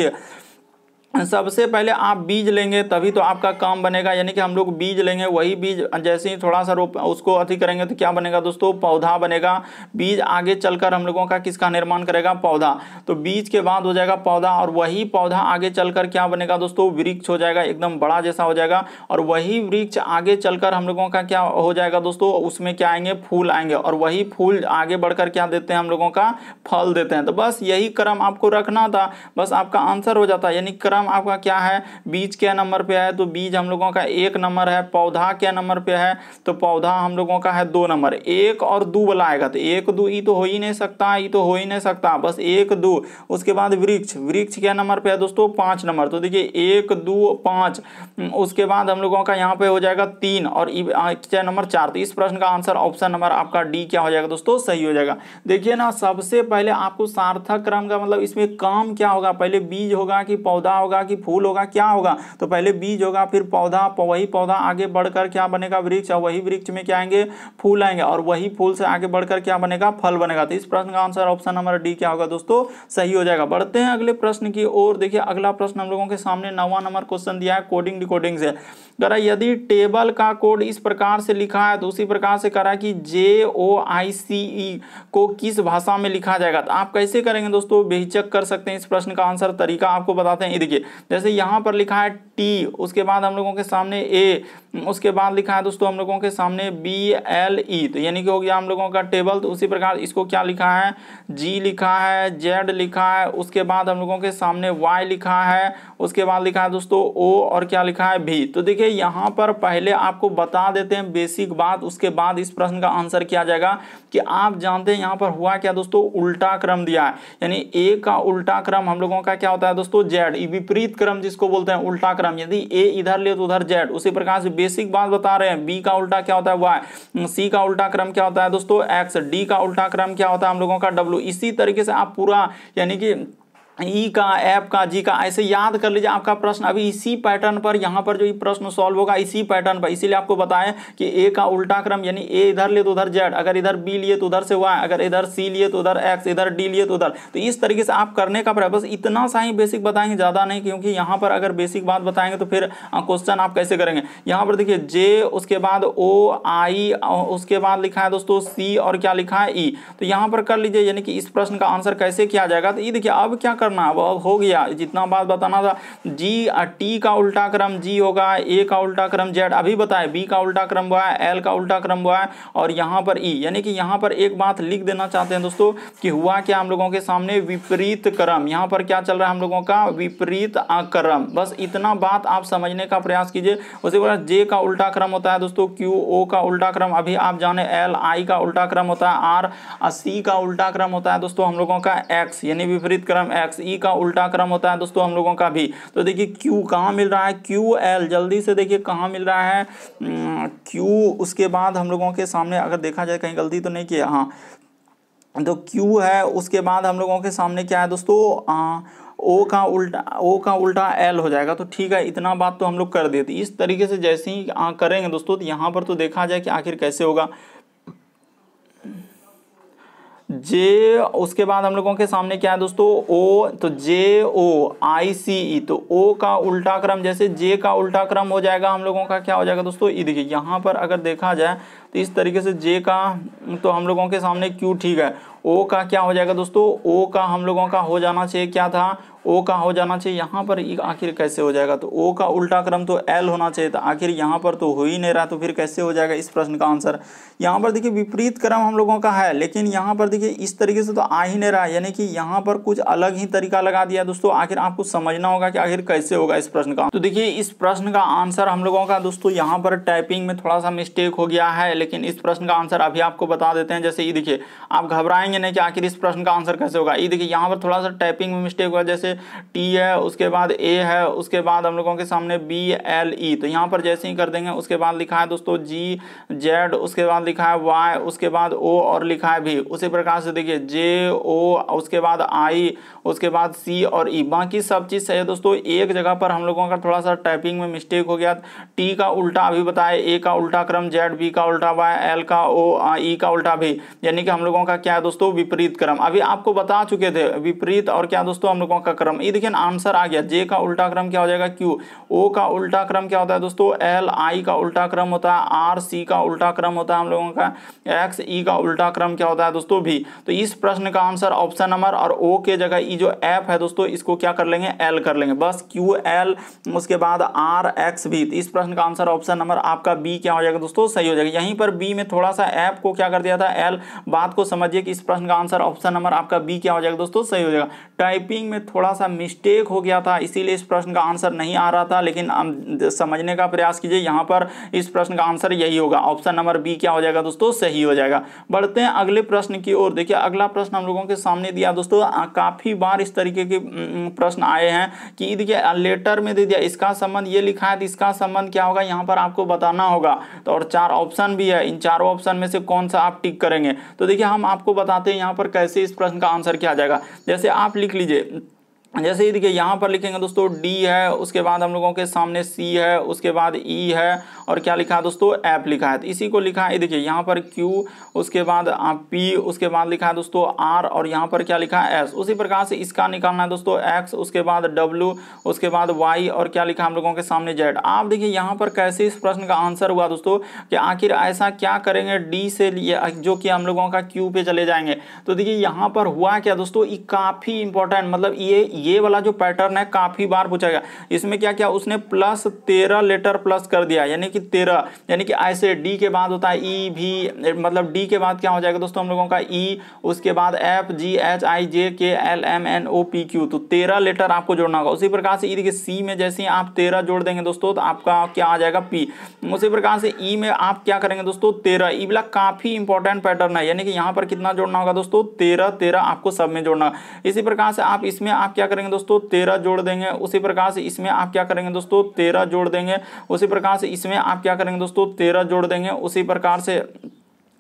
सबसे पहले आप बीज लेंगे तभी तो आपका काम बनेगा, यानी कि हम लोग बीज लेंगे, वही बीज जैसे ही थोड़ा सा रोप उसको अति करेंगे तो क्या बनेगा दोस्तों, पौधा बनेगा। बीज आगे चलकर हम लोगों का किसका निर्माण करेगा, पौधा। तो बीज के बाद हो जाएगा पौधा, और वही पौधा आगे चलकर क्या बनेगा दोस्तों, वृक्ष हो जाएगा, एकदम बड़ा जैसा हो जाएगा। और वही वृक्ष आगे चलकर हम लोगों का क्या हो जाएगा दोस्तों, उसमें क्या आएंगे, फूल आएंगे, और वही फूल आगे बढ़कर क्या देते हैं हम लोगों का, फल देते हैं। तो बस यही क्रम आपको रखना था, बस आपका आंसर हो जाता है। यानी क्रम आपका क्या है, बीज क्या नंबर पे है, तो बीज हम लोगों का 1 नंबर है। पौधा क्या नंबर पे है, तो पौधा हम लोगों का है 2 नंबर। 1 और 2 वाला आएगा, तो 1 2 ये तो हो ही नहीं सकता, ये तो हो ही नहीं सकता, बस 1 2। उसके बाद वृक्ष, वृक्ष क्या नंबर पे है दोस्तों, 5 नंबर। तो देखिए 1 2 5, उसके बाद हम लोगों का यहाँ पे हो जाएगा 3, और क्या नंबर 4। तो इस प्रश्न का आंसर ऑप्शन नंबर आपका डी क्या हो जाएगा दोस्तों, सही हो जाएगा। देखिए ना सबसे पहले आपको सार्थक क्रम का मतलब इसमें काम क्या होगा, पहले बीज होगा कि पौधा होगा कि फूल होगा, क्या होगा, तो पहले बीज होगा फिर पौधा, वही पौधा आगे बढ़कर क्या बनेगा, वृक्ष, और वही वृक्ष में क्या आएंगे, फूल आएंगे, और वही फूल से आगे बढ़कर क्या बनेगा, फल बनेगा। तो इस प्रश्न का आंसर ऑप्शन नंबर डी क्या होगा दोस्तों, सही हो जाएगा। बढ़ते हैं अगले प्रश्न की ओर। देखिए अगला प्रश्न हम लोगों के सामने 9वां नंबर क्वेश्चन दिया है कोडिंग डिकोडिंग से। कह रहा है यदि टेबल का कोड इस प्रकार से लिखा है तो उसी प्रकार से कह रहा है कि JOICE को किस भाषा में लिखा जाएगा। तो आप कैसे करेंगे दोस्तों, बेहिचक कर सकते हैं इस प्रश्न का आंसर, तरीका आपको बताते हैं। ये देखिए जैसे यहाँ पर लिखा है T, उसके बाद हम लोगों के सामने A, उसके बाद लिखा है दोस्तों हम लोगों के सामने BLE, तो यानी कि हो गया हम लोगों का टेबल। तो उसी प्रकार इसको क्या लिखा है, G लिखा है, Z लिखा है, उसके बाद हम लोगों के सामने Y लिखा है, उसके बाद लिखा है दोस्तों O, और क्या लिखा है V। तो देखिए यहाँ पर पहले आपको बता देते हैं बेसिक बात, उसके बाद इस प्रश्न का आंसर किया जाएगा। कि आप जानते हैं यहाँ पर हुआ क्या दोस्तों, उल्टा क्रम दिया है, यानी A का उल्टा क्रम हम लोगों का क्या होता है दोस्तों, Z, विपरीत क्रम जिसको बोलते हैं उल्टा क्रम। यदि A इधर ले तो उधर Z। उसी प्रकार से बेसिक बात बता रहे हैं, B का उल्टा क्या होता है Y, C का उल्टा क्रम क्या होता है दोस्तों X, D का उल्टा क्रम क्या होता है हम लोगों का W। इसी तरीके से आप पूरा यानी कि ई का, एफ का, जी का ऐसे याद कर लीजिए। आपका प्रश्न अभी इसी पैटर्न पर, यहाँ पर जो ये प्रश्न सॉल्व होगा इसी पैटर्न पर, इसीलिए आपको बताएं कि ए का उल्टा क्रम, यानी ए इधर ले तो उधर जेड, अगर इधर बी लिए तो उधर से वाई, अगर इधर सी लिए तो उधर एक्स, इधर डी लिए तो उधर। तो इस तरीके से आप करने का प्रयास, बस इतना सा ही बेसिक बताएंगे, ज़्यादा नहीं, क्योंकि यहाँ पर अगर बेसिक बात बताएंगे तो फिर क्वेश्चन आप कैसे करेंगे। यहाँ पर देखिए जे, उसके बाद ओ, आई, उसके बाद लिखा है दोस्तों सी, और क्या लिखा है ई। तो यहाँ पर कर लीजिए, यानी कि इस प्रश्न का आंसर कैसे किया जाएगा। तो ये देखिए अब क्या करना है, अब हो गया, जितना बात बताना था। जी टी का उल्टा क्रम जी होगा, ए का उल्टा क्रम जेड अभी बताए, बी का उल्टा क्रम हुआ है, एल का उल्टा क्रम हुआ है, और यहाँ पर ई। यानी कि यहाँ पर एक बात लिख देना चाहते हैं दोस्तों कि हुआ क्या हम लोगों के सामने, विपरीत क्रम। यहाँ पर क्या चल रहा है हम लोगों का, विपरीत क्रम। बस इतना बात आप समझने का प्रयास कीजिए। उसी प्रकार जे का उल्टा क्रम होता है दोस्तों क्यू, ओ का उल्टा क्रम अभी आप जाने एल, आई का उल्टा क्रम होता है आर, सी का उल्टा क्रम होता है दोस्तों हम लोगों का एक्स, यानी विपरीत क्रम एक्स, ई का उल्टा क्रम होता है दोस्तों हम लोगों का भी। तो देखिए क्यू कहाँ मिल रहा है, क्यू एल, जल्दी से देखिए कहाँ मिल रहा है क्यू। उसके बाद हम लोगों के सामने अगर देखा जाए कहीं गलती तो नहीं किया, हाँ तो क्यू है। उसके बाद हम लोगों के सामने क्या है दोस्तों, ओ का उल्टा एल हो जाएगा। तो ठीक है, इतना बात तो हम लोग कर देते। इस तरीके से जैसे ही करेंगे दोस्तों, तो यहाँ पर तो देखा जाए कि आखिर कैसे होगा। जे, उसके बाद हम लोगों के सामने क्या है दोस्तों, ओ, तो जे ओ आई सी ई, तो ओ का उल्टा क्रम जैसे जे का उल्टा क्रम हो जाएगा हम लोगों का क्या हो जाएगा दोस्तों, ई। देखिए यहाँ पर अगर देखा जाए तो इस तरीके से जे का, तो हम लोगों के सामने क्यू, ठीक है। ओ का क्या हो जाएगा दोस्तों, ओ का हम लोगों का हो जाना चाहिए, क्या था, ओ का हो जाना चाहिए। यहाँ पर आखिर कैसे हो जाएगा, तो ओ का उल्टा क्रम तो एल होना चाहिए था, आखिर यहाँ पर तो हो ही नहीं रहा, तो फिर कैसे हो जाएगा इस प्रश्न का आंसर। यहाँ पर देखिए विपरीत क्रम हम लोगों का है, लेकिन यहाँ पर देखिए इस तरीके से तो आ ही नहीं रहा है, यानी कि यहाँ पर कुछ अलग ही तरीका लगा दिया दोस्तों। आखिर आपको समझना होगा कि आखिर कैसे होगा इस प्रश्न का। तो देखिए इस प्रश्न का आंसर हम लोगों का दोस्तों यहाँ पर टाइपिंग में थोड़ा सा मिस्टेक हो गया है, लेकिन इस प्रश्न का आंसर अभी आपको बता देते हैं। जैसे ये देखिए, आप घबराएंगे नहीं कि आखिर इस प्रश्न का आंसर कैसे होगा। ये देखिए यहाँ पर थोड़ा सा टाइपिंग में मिस्टेक हुआ, जैसे टी है, उसके बाद ए है, उसके बाद हम लोगों के सामने बी एल ई, तो यहाँ पर जैसे ही कर देंगे उसके बाद लिखा है दोस्तों जी जेड, उसके बाद लिखा है वाई, उसके बाद ओ और लिखा है भी। उसी प्रकार से देखिए जे ओ, उसके बाद आई, उसके बाद सी और ई, बाकी सब चीज़ सही है दोस्तों। एक जगह पर हम लोगों का थोड़ा सा टाइपिंग में मिस्टेक हो गया। टी का उल्टा अभी बताया, ए का उल्टा क्रम जेड, बी का उल्टा वाई, एल का ओ, ई का उल्टा भी, यानी कि हम लोगों का क्या है दोस्तों, विपरीत क्रम। अभी आपको बता चुके थे विपरीत और क्या दोस्तों हम लोगों का क्रम। ये देखिए आंसर आ गया, जे का उल्टा क्रम क्या हो जाएगा क्यू, ओ का उल्टा क्रम क्या होता है दोस्तों एल, आई का उल्टा क्रम होता है आर, सी का उल्टा क्रम होता है हम लोगों का एक्स, ई का उल्टा क्रम क्या होता है दोस्तों भी। तो इस प्रश्न का आंसर ऑप्शन नंबर, और ओ के जगह ई जो एफ है दोस्तों, इसको क्या कर लेंगे, एल कर लेंगे, बस क्यू एल, उसके बाद आर एक्स भी। तो इस प्रश्न का आंसर ऑप्शन नंबर आपका बी क्या हो जाएगा दोस्तों, सही हो जाएगा। यहीं पर बी में थोड़ा सा एफ को क्या कर दिया था, एल। बात को समझिए कि इस प्रश्न का आंसर ऑप्शन नंबर आपका बी क्या हो जाएगा दोस्तों, सही हो जाएगा। टाइपिंग में थोड़ा सा मिस्टेक हो गया था, इसीलिए इस प्रश्न का आंसर नहीं आ रहा था, लेकिन समझने का प्रयास कीजिए। यहाँ पर इस प्रश्न का आंसर यही होगा, ऑप्शन नंबर बी क्या हो जाएगा दोस्तों, सही हो जाएगा। बढ़ते हैं अगले प्रश्न की ओर। देखिए अगला प्रश्न हम लोगों के सामने दिया दोस्तों, काफी बार इस तरीके के प्रश्न आए हैं कि देखिए लेटर में दे दिया, इसका संबंध ये लिखा है, तो इसका संबंध क्या होगा यहाँ पर आपको बताना होगा। तो और 4 ऑप्शन भी है, इन चारों ऑप्शन में से कौन सा आप टिक करेंगे। तो देखिए हम आपको बताते हैं यहाँ पर कैसे इस प्रश्न का आंसर किया जाएगा। जैसे आप लिख लीजिए, जैसे ही देखिए यहाँ पर लिखेंगे दोस्तों डी है, उसके बाद हम लोगों के सामने सी है, उसके बाद ई है, और क्या लिखा है दोस्तों, एफ लिखा है। तो इसी को लिखा है, देखिए यहाँ पर क्यू, उसके बाद पी, उसके बाद लिखा है दोस्तों आर, और यहाँ पर क्या लिखा है एस। उसी प्रकार से इसका निकालना है दोस्तों एक्स, उसके बाद डब्ल्यू, उसके बाद वाई, और क्या लिखा है हम लोगों के सामने जेड। आप देखिए यहाँ पर कैसे इस प्रश्न का आंसर हुआ दोस्तों, कि आखिर ऐसा क्या करेंगे डी से जो कि हम लोगों का क्यू पे चले जाएंगे। तो देखिए यहाँ पर हुआ क्या दोस्तों, ये काफी इंपॉर्टेंट, मतलब ये वाला जो पैटर्न है काफी बार पूछा गया। इसमें क्या किया उसने, प्लस 13 लेटर प्लस कर दिया, यानी कि 13, यानी कि ऐसे डी के बाद होता है ई भी, मतलब डी के बाद क्या हो जाएगा दोस्तों हम लोगों का ई, उसके बाद F G H I J K L M N O P Q. तो 13 लेटर आपको जोड़ना होगा। उसी प्रकार से ई देखिए सी में जैसे ही आप 13 जोड़ देंगे दोस्तों, तो आपका क्या आ जाएगा पी। उसी प्रकार से ई में आप क्या करेंगे दोस्तों 13, ई वाला काफी इंपॉर्टेंट पैटर्न है, यानी कि यहाँ पर कितना जोड़ना होगा दोस्तों 13 आपको सब में जोड़ना। इसी प्रकार से आप इसमें आप क्या करेंगे दोस्तों 13 जोड़ देंगे। उसी प्रकार से इसमें आप क्या करेंगे दोस्तों 13 जोड़ देंगे। उसी प्रकार से इसमें आप क्या करेंगे दोस्तों 13 जोड़ देंगे। उसी प्रकार से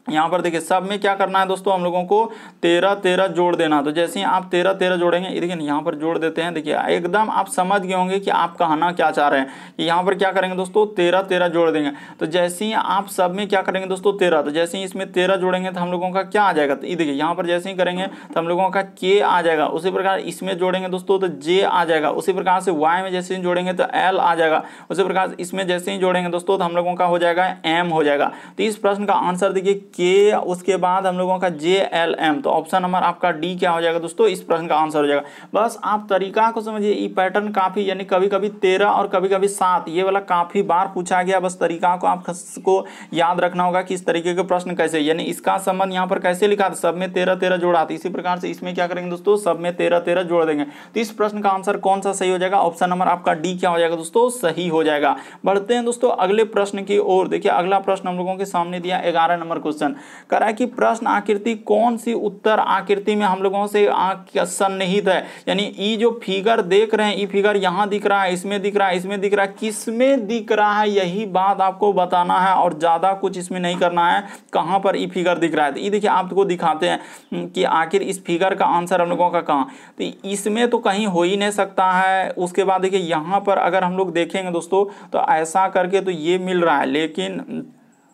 यहाँ पर देखिए सब में क्या करना है दोस्तों हम लोगों को 13 जोड़ देना। तो जैसे ही आप 13 जोड़ेंगे, देखिए यहाँ पर जोड़ देते हैं। देखिए एकदम आप समझ गए होंगे कि आप कहना क्या चाह रहे हैं कि यहाँ पर क्या करेंगे दोस्तों 13 जोड़ देंगे। तो जैसे ही आप सब में क्या करेंगे दोस्तों 13, तो जैसे ही इसमें 13 जोड़ेंगे तो हम लोगों का क्या आ जाएगा, तो देखिए यहाँ पर जैसे ही करेंगे तो हम लोगों का के आ जाएगा। उसी प्रकार इसमें जोड़ेंगे दोस्तों तो जे आ जाएगा। उसी प्रकार से वाई में जैसे ही जोड़ेंगे तो एल आ जाएगा। उसी प्रकार इसमें जैसे ही जोड़ेंगे दोस्तों तो हम लोगों का हो जाएगा एम हो जाएगा। तो इस प्रश्न का आंसर देखिए के, उसके बाद हम लोगों का JLM। तो ऑप्शन नंबर आपका डी क्या हो जाएगा दोस्तों, इस प्रश्न का आंसर हो जाएगा। बस आप तरीका को समझिए, ये पैटर्न काफी, यानी कभी कभी 13 और कभी कभी 7, ये वाला काफी बार पूछा गया। बस तरीका को आपको याद रखना होगा कि इस तरीके के प्रश्न कैसे, यानी इसका संबंध यहाँ पर कैसे लिखा था, सब में 13 13 जोड़ा था। इसी प्रकार से इसमें क्या करेंगे दोस्तों, सब में 13 13 जोड़ देंगे। तो इस प्रश्न का आंसर कौन सा सही हो जाएगा, ऑप्शन नंबर आपका डी क्या हो जाएगा दोस्तों, सही हो जाएगा। बढ़ते हैं दोस्तों अगले प्रश्न की ओर। देखिए अगला प्रश्न हम लोगों के सामने दिया 11 नंबर क्वेश्चन, कह रहा है कि प्रश्न आकृति कौन सी उत्तर आकृति में हम लोगों से सन्निहित है। यानी ये जो फिगर देख रहे हैं, ये फिगर यहाँ दिख रहा है, इसमें दिख रहा है, इसमें दिख रहा है, किसमें दिख रहा है, यही बात आपको बताना है और ज्यादा कुछ इसमें नहीं करना है। कहां पर ये फिगर दिख रहा है, तो ये देखिए आपको दिखाते हैं कि आखिर इस फिगर का आंसर हम लोगों का कहां, तो इसमें तो कहीं हो ही नहीं सकता है। उसके बाद देखिए यहां पर अगर हम लोग देखेंगे दोस्तों, तो ऐसा करके तो ये मिल रहा है, लेकिन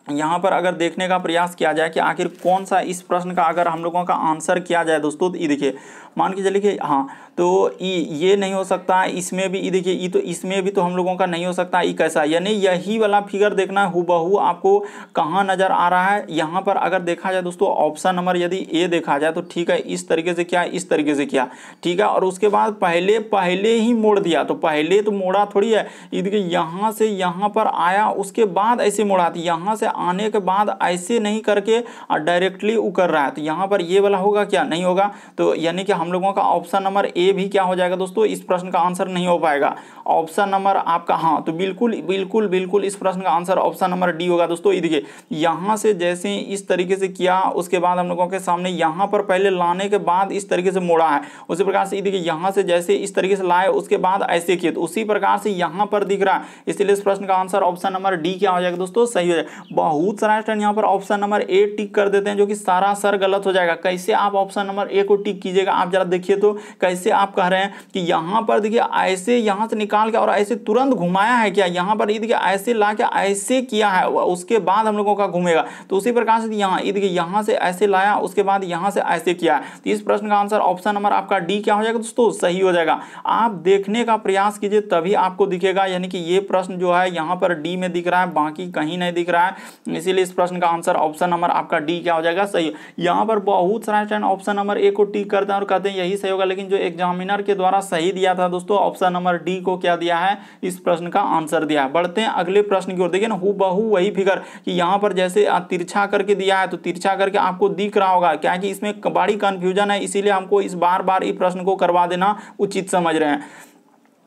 यहाँ पर अगर देखने का प्रयास किया जाए कि आखिर कौन सा इस प्रश्न का अगर हम लोगों का आंसर किया जाए दोस्तों, तो ये देखिए मान के चलिए कि हाँ, तो ये नहीं हो सकता, इसमें भी ये देखिए, ये तो इसमें भी तो हम लोगों का नहीं हो सकता। ये कैसा, यानी यही वाला फिगर देखना है हुबहू आपको कहाँ नजर आ रहा है। यहाँ पर अगर देखा जाए दोस्तों, ऑप्शन नंबर यदि ए देखा जाए तो ठीक है, इस तरीके से क्या, इस तरीके से क्या, ठीक है। और उसके बाद पहले ही मोड़ दिया, तो पहले तो मोड़ा थोड़ी है, ये देखिए यहाँ से यहाँ पर आया, उसके बाद ऐसे मोड़ा, तो यहाँ से आने के बाद ऐसे नहीं करके डायरेक्टली उकर रहा है, तो यहाँ पर ये वाला होगा क्या, नहीं होगा। तो यानी कि हम लोगों का ऑप्शन नंबर ए भी क्या हो जाएगा दोस्तों, इस प्रश्न का आंसर नहीं हो पाएगा। ऑप्शन नंबर आपका हाँ, तो बिल्कुल बिल्कुल बिल्कुल इस प्रश्न का आंसर ऑप्शन नंबर डी होगा दोस्तों। ये देखिए यहाँ से जैसे इस तरीके से किया, उसके बाद हम लोगों के सामने यहाँ पर पहले लाने के बाद इस तरीके से मोड़ा है, उसी प्रकार से देखिए यहाँ से जैसे इस तरीके से लाए, उसके बाद ऐसे किए, तो उसी प्रकार से यहाँ पर दिख रहा है। इसलिए इस प्रश्न का आंसर ऑप्शन नंबर डी क्या हो जाएगा दोस्तों, सही हो जाएगा। बहुत सारा स्टूडेंट यहाँ पर ऑप्शन नंबर ए टिक कर देते हैं, जो कि सरासर गलत हो जाएगा। कैसे आप ऑप्शन नंबर ए को टिक कीजिएगा, आप जरा देखिए तो कैसे आप कह रहे हैं कि यहाँ पर देखिए ऐसे यहाँ से निकाल के और ऐसे तुरंत घुमाया है क्या, यहाँ पर ये देखिए ऐसे ला के ऐसे किया है, उसके बाद हम लोगों का घूमेगा। तो उसी प्रकार से यहाँ ये देखिए यहाँ से ऐसे लाया, उसके बाद यहाँ से ऐसे किया है। तो इस प्रश्न का आंसर ऑप्शन नंबर आपका डी क्या हो जाएगा दोस्तों, सही हो जाएगा। आप देखने का प्रयास कीजिए तभी आपको दिखेगा, यानी कि ये प्रश्न जो है यहाँ पर डी में दिख रहा है, बाकी कहीं नहीं दिख रहा है। इसीलिए इस प्रश्न का आंसर ऑप्शन नंबर आपका डी क्या हो जाएगा, सही। यहाँ पर बहुत सारे स्टूडेंट ऑप्शन नंबर ए को टिक करते हैं और कहते हैं यही सही होगा, लेकिन जो एग्जामिनर के द्वारा सही दिया था दोस्तों, ऑप्शन नंबर डी को क्या दिया है, इस प्रश्न का आंसर दिया है। बढ़ते हैं अगले प्रश्न की ओर। देखिए ना हुबहू वही फिगर कि यहाँ पर जैसे तिरछा करके दिया है, तो तिरछा करके आपको दिख रहा होगा, क्या कि इसमें बड़ी कंफ्यूजन है, इसीलिए हमको इस बार बार इस प्रश्न को करवा देना उचित समझ रहे हैं।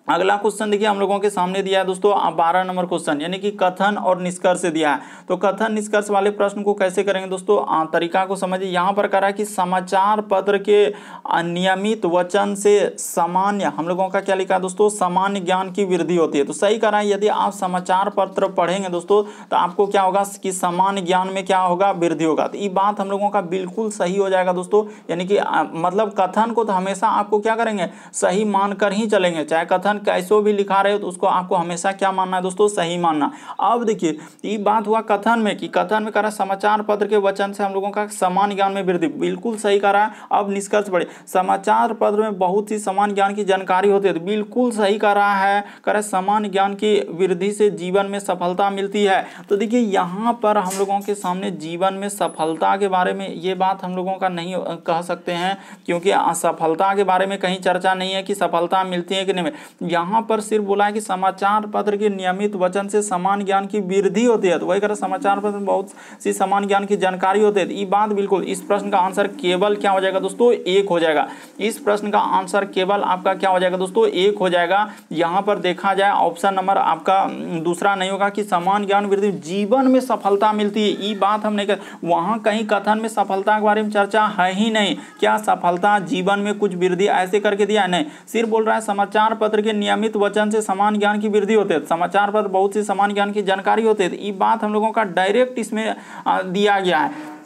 अगला क्वेश्चन देखिए हम लोगों के सामने दिया है दोस्तों 12 नंबर क्वेश्चन, यानी कि कथन और निष्कर्ष दिया है। तो कथन निष्कर्ष वाले प्रश्न को कैसे करेंगे दोस्तों, तरीका को समझिए। यहाँ पर कह रहा है कि समाचार पत्र के अनियमित वचन से सामान्य, हम लोगों का क्या लिखा है दोस्तों, सामान्य ज्ञान की वृद्धि होती है। तो सही कह रहा है, यदि आप समाचार पत्र पढ़ेंगे दोस्तों, तो आपको क्या होगा कि सामान्य ज्ञान में क्या होगा, वृद्धि होगा। तो ये बात हम लोगों का बिल्कुल सही हो जाएगा दोस्तों, यानी कि मतलब कथन को तो हमेशा आपको क्या करेंगे, सही मानकर ही चलेंगे, चाहे कथन कैसे भी लिखा रहे हो तो उसको आपको हमेशा क्या मानना है दोस्तों, सही मानना। अब देखिए ये बात हुआ कथन में, कि कथन में कह रहा है समाचार पत्र के वचन से हम लोगों का सामान्य ज्ञान में वृद्धि, बिल्कुल सही कह रहा है। अब निष्कर्ष पढ़े, समाचार पत्र में बहुत सी सामान्य ज्ञान की जानकारी होती है, तो बिल्कुल सही कह रहा है, कह रहा है सामान्य ज्ञान की वृद्धि से जीवन में सफलता मिलती है। तो देखिए यहाँ पर हम लोगों के सामने जीवन में सफलता के बारे में ये बात हम लोगों का नहीं कह सकते हैं, क्योंकि असफलता के बारे में कहीं चर्चा नहीं है कि सफलता मिलती है कि नहीं। यहाँ पर सिर्फ बोला है कि समाचार पत्र के नियमित वचन से समान ज्ञान की वृद्धि होती है, तो वही कर समाचार पत्र में बहुत सी समान ज्ञान की जानकारी होती है। ये बात बिल्कुल, इस प्रश्न का आंसर केवल क्या हो जाएगा दोस्तों, एक हो जाएगा। इस प्रश्न का आंसर केवल आपका क्या हो जाएगा दोस्तों, एक हो जाएगा। यहाँ पर देखा जाए ऑप्शन नंबर आपका दूसरा नहीं होगा कि समान ज्ञान वृद्धि जीवन में सफलता मिलती है, ये बात हम नहीं कर, वहाँ कहीं कथन में सफलता के बारे में चर्चा है ही नहीं। क्या सफलता जीवन में कुछ वृद्धि ऐसे करके दिया है, नहीं, सिर्फ बोल रहा है समाचार पत्र के नियमित वचन से समान ज्ञान की वृद्धि होती है, समाचार पत्र बहुत सी समान ज्ञान की जानकारी होती है। ये बात हम लोगों का डायरेक्ट इसमें दिया गया है।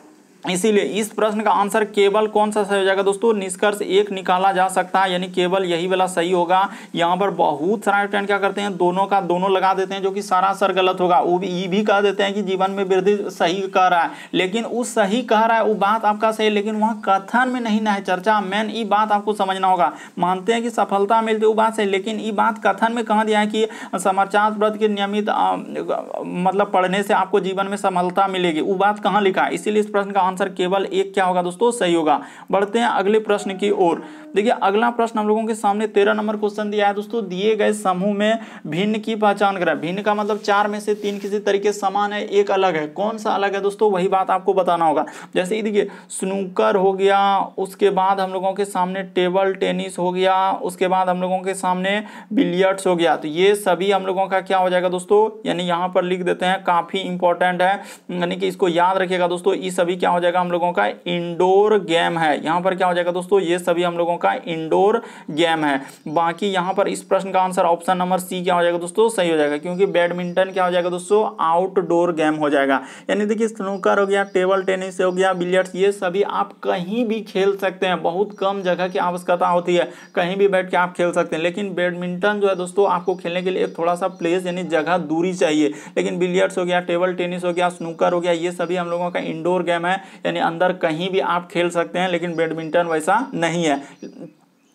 इसीलिए इस प्रश्न का आंसर केवल कौन सा सही हो जाएगा दोस्तों, निष्कर्ष एक निकाला जा सकता है, यानी केवल यही वाला सही होगा। यहाँ पर बहुत सारे स्टूडेंट क्या करते हैं, दोनों का दोनों लगा देते हैं, जो कि सरासर गलत होगा। वो भी ये भी कह देते हैं कि जीवन में वृद्धि सही कह रहा है, लेकिन उस सही कह रहा है वो बात आपका सही, लेकिन वहाँ कथन में नहीं ना है चर्चा। मेन ये बात आपको समझना होगा। मानते हैं कि सफलता मिलती वो बात सही, लेकिन ये बात कथन में कहाँ दिया है कि समाचार पत्र के नियमित मतलब पढ़ने से आपको जीवन में सफलता मिलेगी, वो बात कहाँ लिखा है। इसीलिए इस प्रश्न का आंसर केवल एक क्या होगा दोस्तों, सही होगा। बढ़ते हैं अगले प्रश्न की ओर। देखिए अगला प्रश्न हम लोगों के सामने 13 नंबर क्वेश्चन दिया है दोस्तों। दिए गए समूह में भिन्न की पहचान करें। भिन्न का मतलब 4 में से 3 किसी तरीके समान है, एक अलग है। कौन सा अलग है दोस्तों, वही बात आपको बताना होगा। जैसे ये देखिए स्नूकर हो गया, उसके बाद हम लोगों के सामने टेबल टेनिस हो गया, उसके बाद हम लोगों के सामने बिलियर्ड्स हो गया। तो ये सभी हम लोगों का क्या हो जाएगा दोस्तों, यानी यहाँ पर लिख देते हैं, काफी इंपॉर्टेंट है, यानी कि इसको याद रखिएगा दोस्तों। ये सभी क्या हो जाएगा हम लोगों का इंडोर गेम है। यहाँ पर क्या हो जाएगा दोस्तों, ये सभी हम लोगों का इंडोर गेम है। बाकी यहाँ पर इस प्रश्न का आंसर ऑप्शन नंबर सी क्या हो जाएगा दोस्तों, सही हो जाएगा, क्योंकि बैडमिंटन क्या हो जाएगा दोस्तों, आउटडोर गेम हो जाएगा। यानी देखिए स्नूकर हो गया, टेबल टेनिस हो गया, बिलियर्ड्स, ये सभी आप कहीं भी खेल सकते हैं। बहुत कम जगह की आवश्यकता होती है, कहीं भी बैठ के आप खेल सकते हैं। लेकिन बैडमिंटन जो है दोस्तों, आपको खेलने के लिए थोड़ा सा प्लेस यानी जगह दूरी चाहिए। लेकिन बिलियर्ड्स हो गया, टेबल टेनिस हो गया, स्नूकर हो गया, ये सभी हम लोगों का इंडोर गेम है, यानी अंदर कहीं भी आप खेल सकते हैं। लेकिन बैडमिंटन वैसा नहीं है।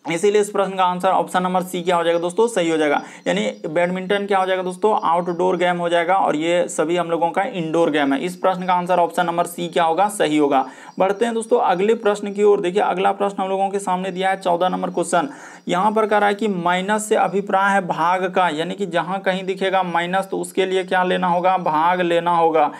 इसीलिए इस प्रश्न का आंसर ऑप्शन नंबर सी क्या हो जाएगा दोस्तों, सही हो जाएगा। यानी बैडमिंटन क्या हो जाएगा दोस्तों, आउटडोर गेम हो जाएगा, और ये सभी हम लोगों का इंडोर गेम है। इस प्रश्न का आंसर ऑप्शन नंबर सी क्या होगा, सही होगा। बढ़ते हैं दोस्तों अगले प्रश्न की ओर। देखिए अगला प्रश्न हम लोगों के सामने दिया है 14 नंबर क्वेश्चन। यहाँ पर कह रहा है कि माइनस से अभिप्राय है भाग का, यानी कि जहां कहीं दिखेगा माइनस तो उसके लिए क्या लेना होगा, भाग लेना होगा।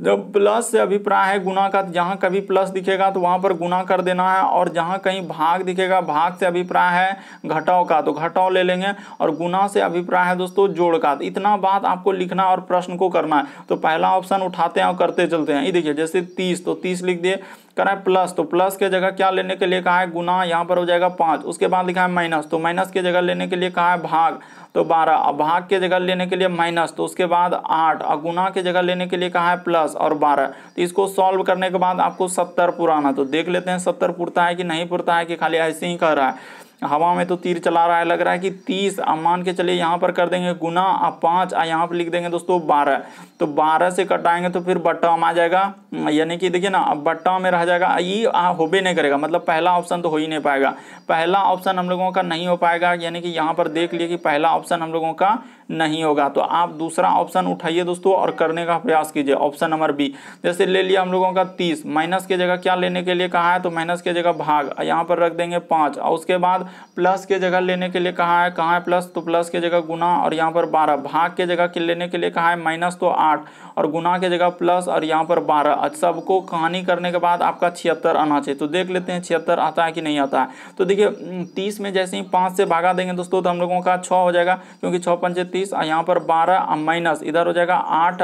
जब प्लस से अभिप्राय है गुना का, जहां कभी प्लस दिखेगा तो वहां पर गुना कर देना है, और जहां कहीं भाग दिखेगा, भाग से अभिप्राय है घटाव का, तो घटाव ले लेंगे, और गुना से अभिप्राय है दोस्तों जोड़ का। तो इतना बात आपको लिखना और प्रश्न को करना है। तो पहला ऑप्शन उठाते हैं और करते चलते हैं। ये देखिए जैसे 30, तो 30 लिख दिए, करा है प्लस, तो प्लस के जगह क्या लेने के लिए कहा है, गुना, यहाँ पर हो जाएगा 5। उसके बाद लिखा है माइनस, तो माइनस के जगह लेने के लिए कहा है भाग, तो 12। अब भाग के जगह लेने के लिए माइनस, तो उसके बाद 8, और गुना के जगह लेने के लिए कहा है प्लस और 12। तो इसको सॉल्व करने के बाद आपको 70 पुराना, तो देख लेते हैं 70 पुरता है कि नहीं पुरता है, कि खाली ऐसे ही कह रहा है, हवा में तो तीर चला रहा है। लग रहा है कि 30, अब मान के चलिए यहाँ पर कर देंगे गुना, अब 5, यहाँ पर लिख देंगे दोस्तों 12। तो 12 से कटाएंगे तो फिर बट्टा में आ जाएगा, यानी कि देखिए ना, अब बट्टा में रह जाएगा, ये होबे नहीं करेगा, मतलब पहला ऑप्शन तो हो ही नहीं पाएगा। पहला ऑप्शन हम लोगों का नहीं हो पाएगा, यानी कि यहाँ पर देख लिए कि पहला ऑप्शन हम लोगों का नहीं होगा। तो आप दूसरा ऑप्शन उठाइए दोस्तों और करने का प्रयास कीजिए, ऑप्शन नंबर बी। जैसे ले लिया हम लोगों का 30, माइनस के जगह क्या लेने के लिए कहा है, तो माइनस के जगह भाग, यहाँ पर रख देंगे 5, और उसके बाद प्लस के जगह लेने के लिए कहा है, कहाँ है प्लस, तो प्लस के जगह गुना, और यहाँ पर 12। भाग के जगह लेने के लिए कहा है माइनस, तो 8, और गुना के जगह प्लस, और यहाँ पर 12। सबको कहानी करने के बाद आपका 76 आना चाहिए। तो देख लेते हैं 76 आता है कि नहीं आता है। तो देखिए 30 में जैसे ही 5 से भागा देंगे दोस्तों, तो हम लोगों का 6 हो जाएगा, क्योंकि 6 पंचे 30, यहाँ पर 12 माइनस, इधर हो जाएगा 8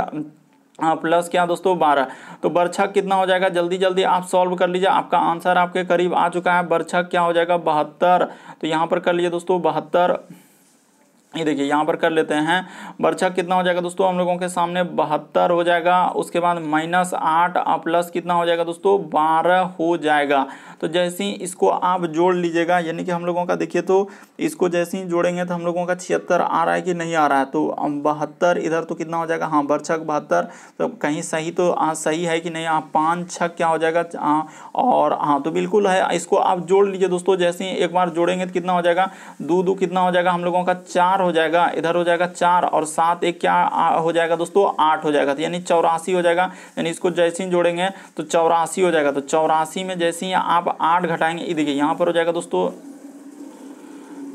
प्लस क्या दोस्तों 12। तो बरछक कितना हो जाएगा, जल्दी जल्दी आप सॉल्व कर लीजिए, आपका आंसर आपके करीब आ चुका है। बरछक क्या हो जाएगा 72। तो यहाँ पर कर लीजिए दोस्तों 72। ये देखिए यहाँ पर कर लेते हैं, बरछक कितना हो जाएगा दोस्तों हम लोगों के सामने 72 हो जाएगा। उसके बाद -8 प्लस कितना हो जाएगा दोस्तों 12 हो जाएगा। तो जैसे ही इसको आप जोड़ लीजिएगा, यानी कि हम लोगों का देखिए, तो इसको जैसे ही जोड़ेंगे तो हम लोगों का 76 आ रहा है कि नहीं आ रहा है, तो 72 इधर तो कितना हो जाएगा, हाँ बरछक 72। तो कहीं सही तो सही है कि नहीं, 5 छक क्या हो जाएगा, और हाँ तो बिल्कुल है। इसको आप जोड़ लीजिए दोस्तों, जैसे ही एक बार जोड़ेंगे तो कितना हो जाएगा, 2 कितना हो जाएगा हम लोगों का 4 हो जाएगा, इधर हो जाएगा 4, और 7 1 क्या हो जाएगा दोस्तों 8 हो जाएगा, तो यानी 84 हो जाएगा। यानी इसको जैसे ही जोड़ेंगे तो 84 हो जाएगा। तो 84 में जैसे ही आप 8 घटाएंगे, ये देखिए यहाँ पर हो जाएगा दोस्तों,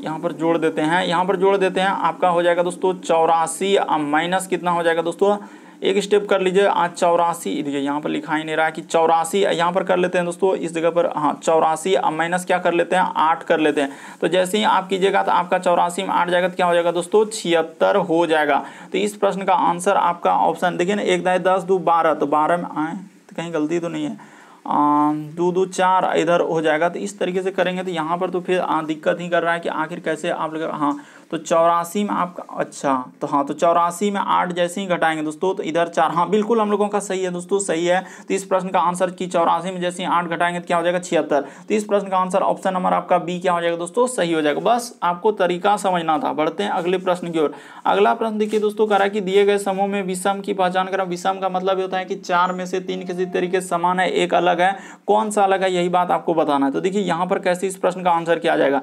यहाँ पर जोड़ देते हैं, यहाँ पर जोड़ देते हैं, आपका हो जाएगा दोस्तों 84, माइनस कितना हो जाएगा दोस्तों, एक स्टेप कर लीजिए, आज 84, देखिए यहाँ पर लिखा ही नहीं रहा है कि 84, यहाँ पर कर लेते हैं दोस्तों इस जगह पर, हाँ 84, अब माइनस क्या कर लेते हैं 8 कर लेते हैं। तो जैसे ही आप कीजिएगा तो आपका 84 में 8 जाएगा तो क्या हो जाएगा दोस्तों 76 हो जाएगा। तो इस प्रश्न का आंसर आपका ऑप्शन देखिए ना, 1 10 2 12, तो 12 में आए तो कहीं गलती तो नहीं है, 2 2 4 इधर हो जाएगा। तो इस तरीके से करेंगे तो यहाँ पर तो फिर दिक्कत ही कर रहा है कि आखिर कैसे आप लोग, हाँ तो 84 में आपका, अच्छा तो हाँ, तो 84 में 8 जैसे ही घटाएंगे दोस्तों तो इधर 4, हाँ बिल्कुल हम लोगों का सही है दोस्तों, सही है। तो इस प्रश्न का आंसर की 84 में जैसे ही 8 घटाएंगे तो क्या हो जाएगा 76। तो इस प्रश्न का आंसर ऑप्शन नंबर आपका बी क्या हो जाएगा दोस्तों, सही हो जाएगा। बस आपको तरीका समझना था। बढ़ते हैं अगले प्रश्न की ओर। अगला प्रश्न देखिए दोस्तों, कह रहा है कि दिए गए समूह में विषम की पहचान करें। विषम का मतलब होता है कि 4 में से 3 किसी तरीके से समान है, एक अलग है, कौन सा अलग है यही बात आपको बताना है। तो देखिए यहाँ पर कैसे इस प्रश्न का आंसर किया जाएगा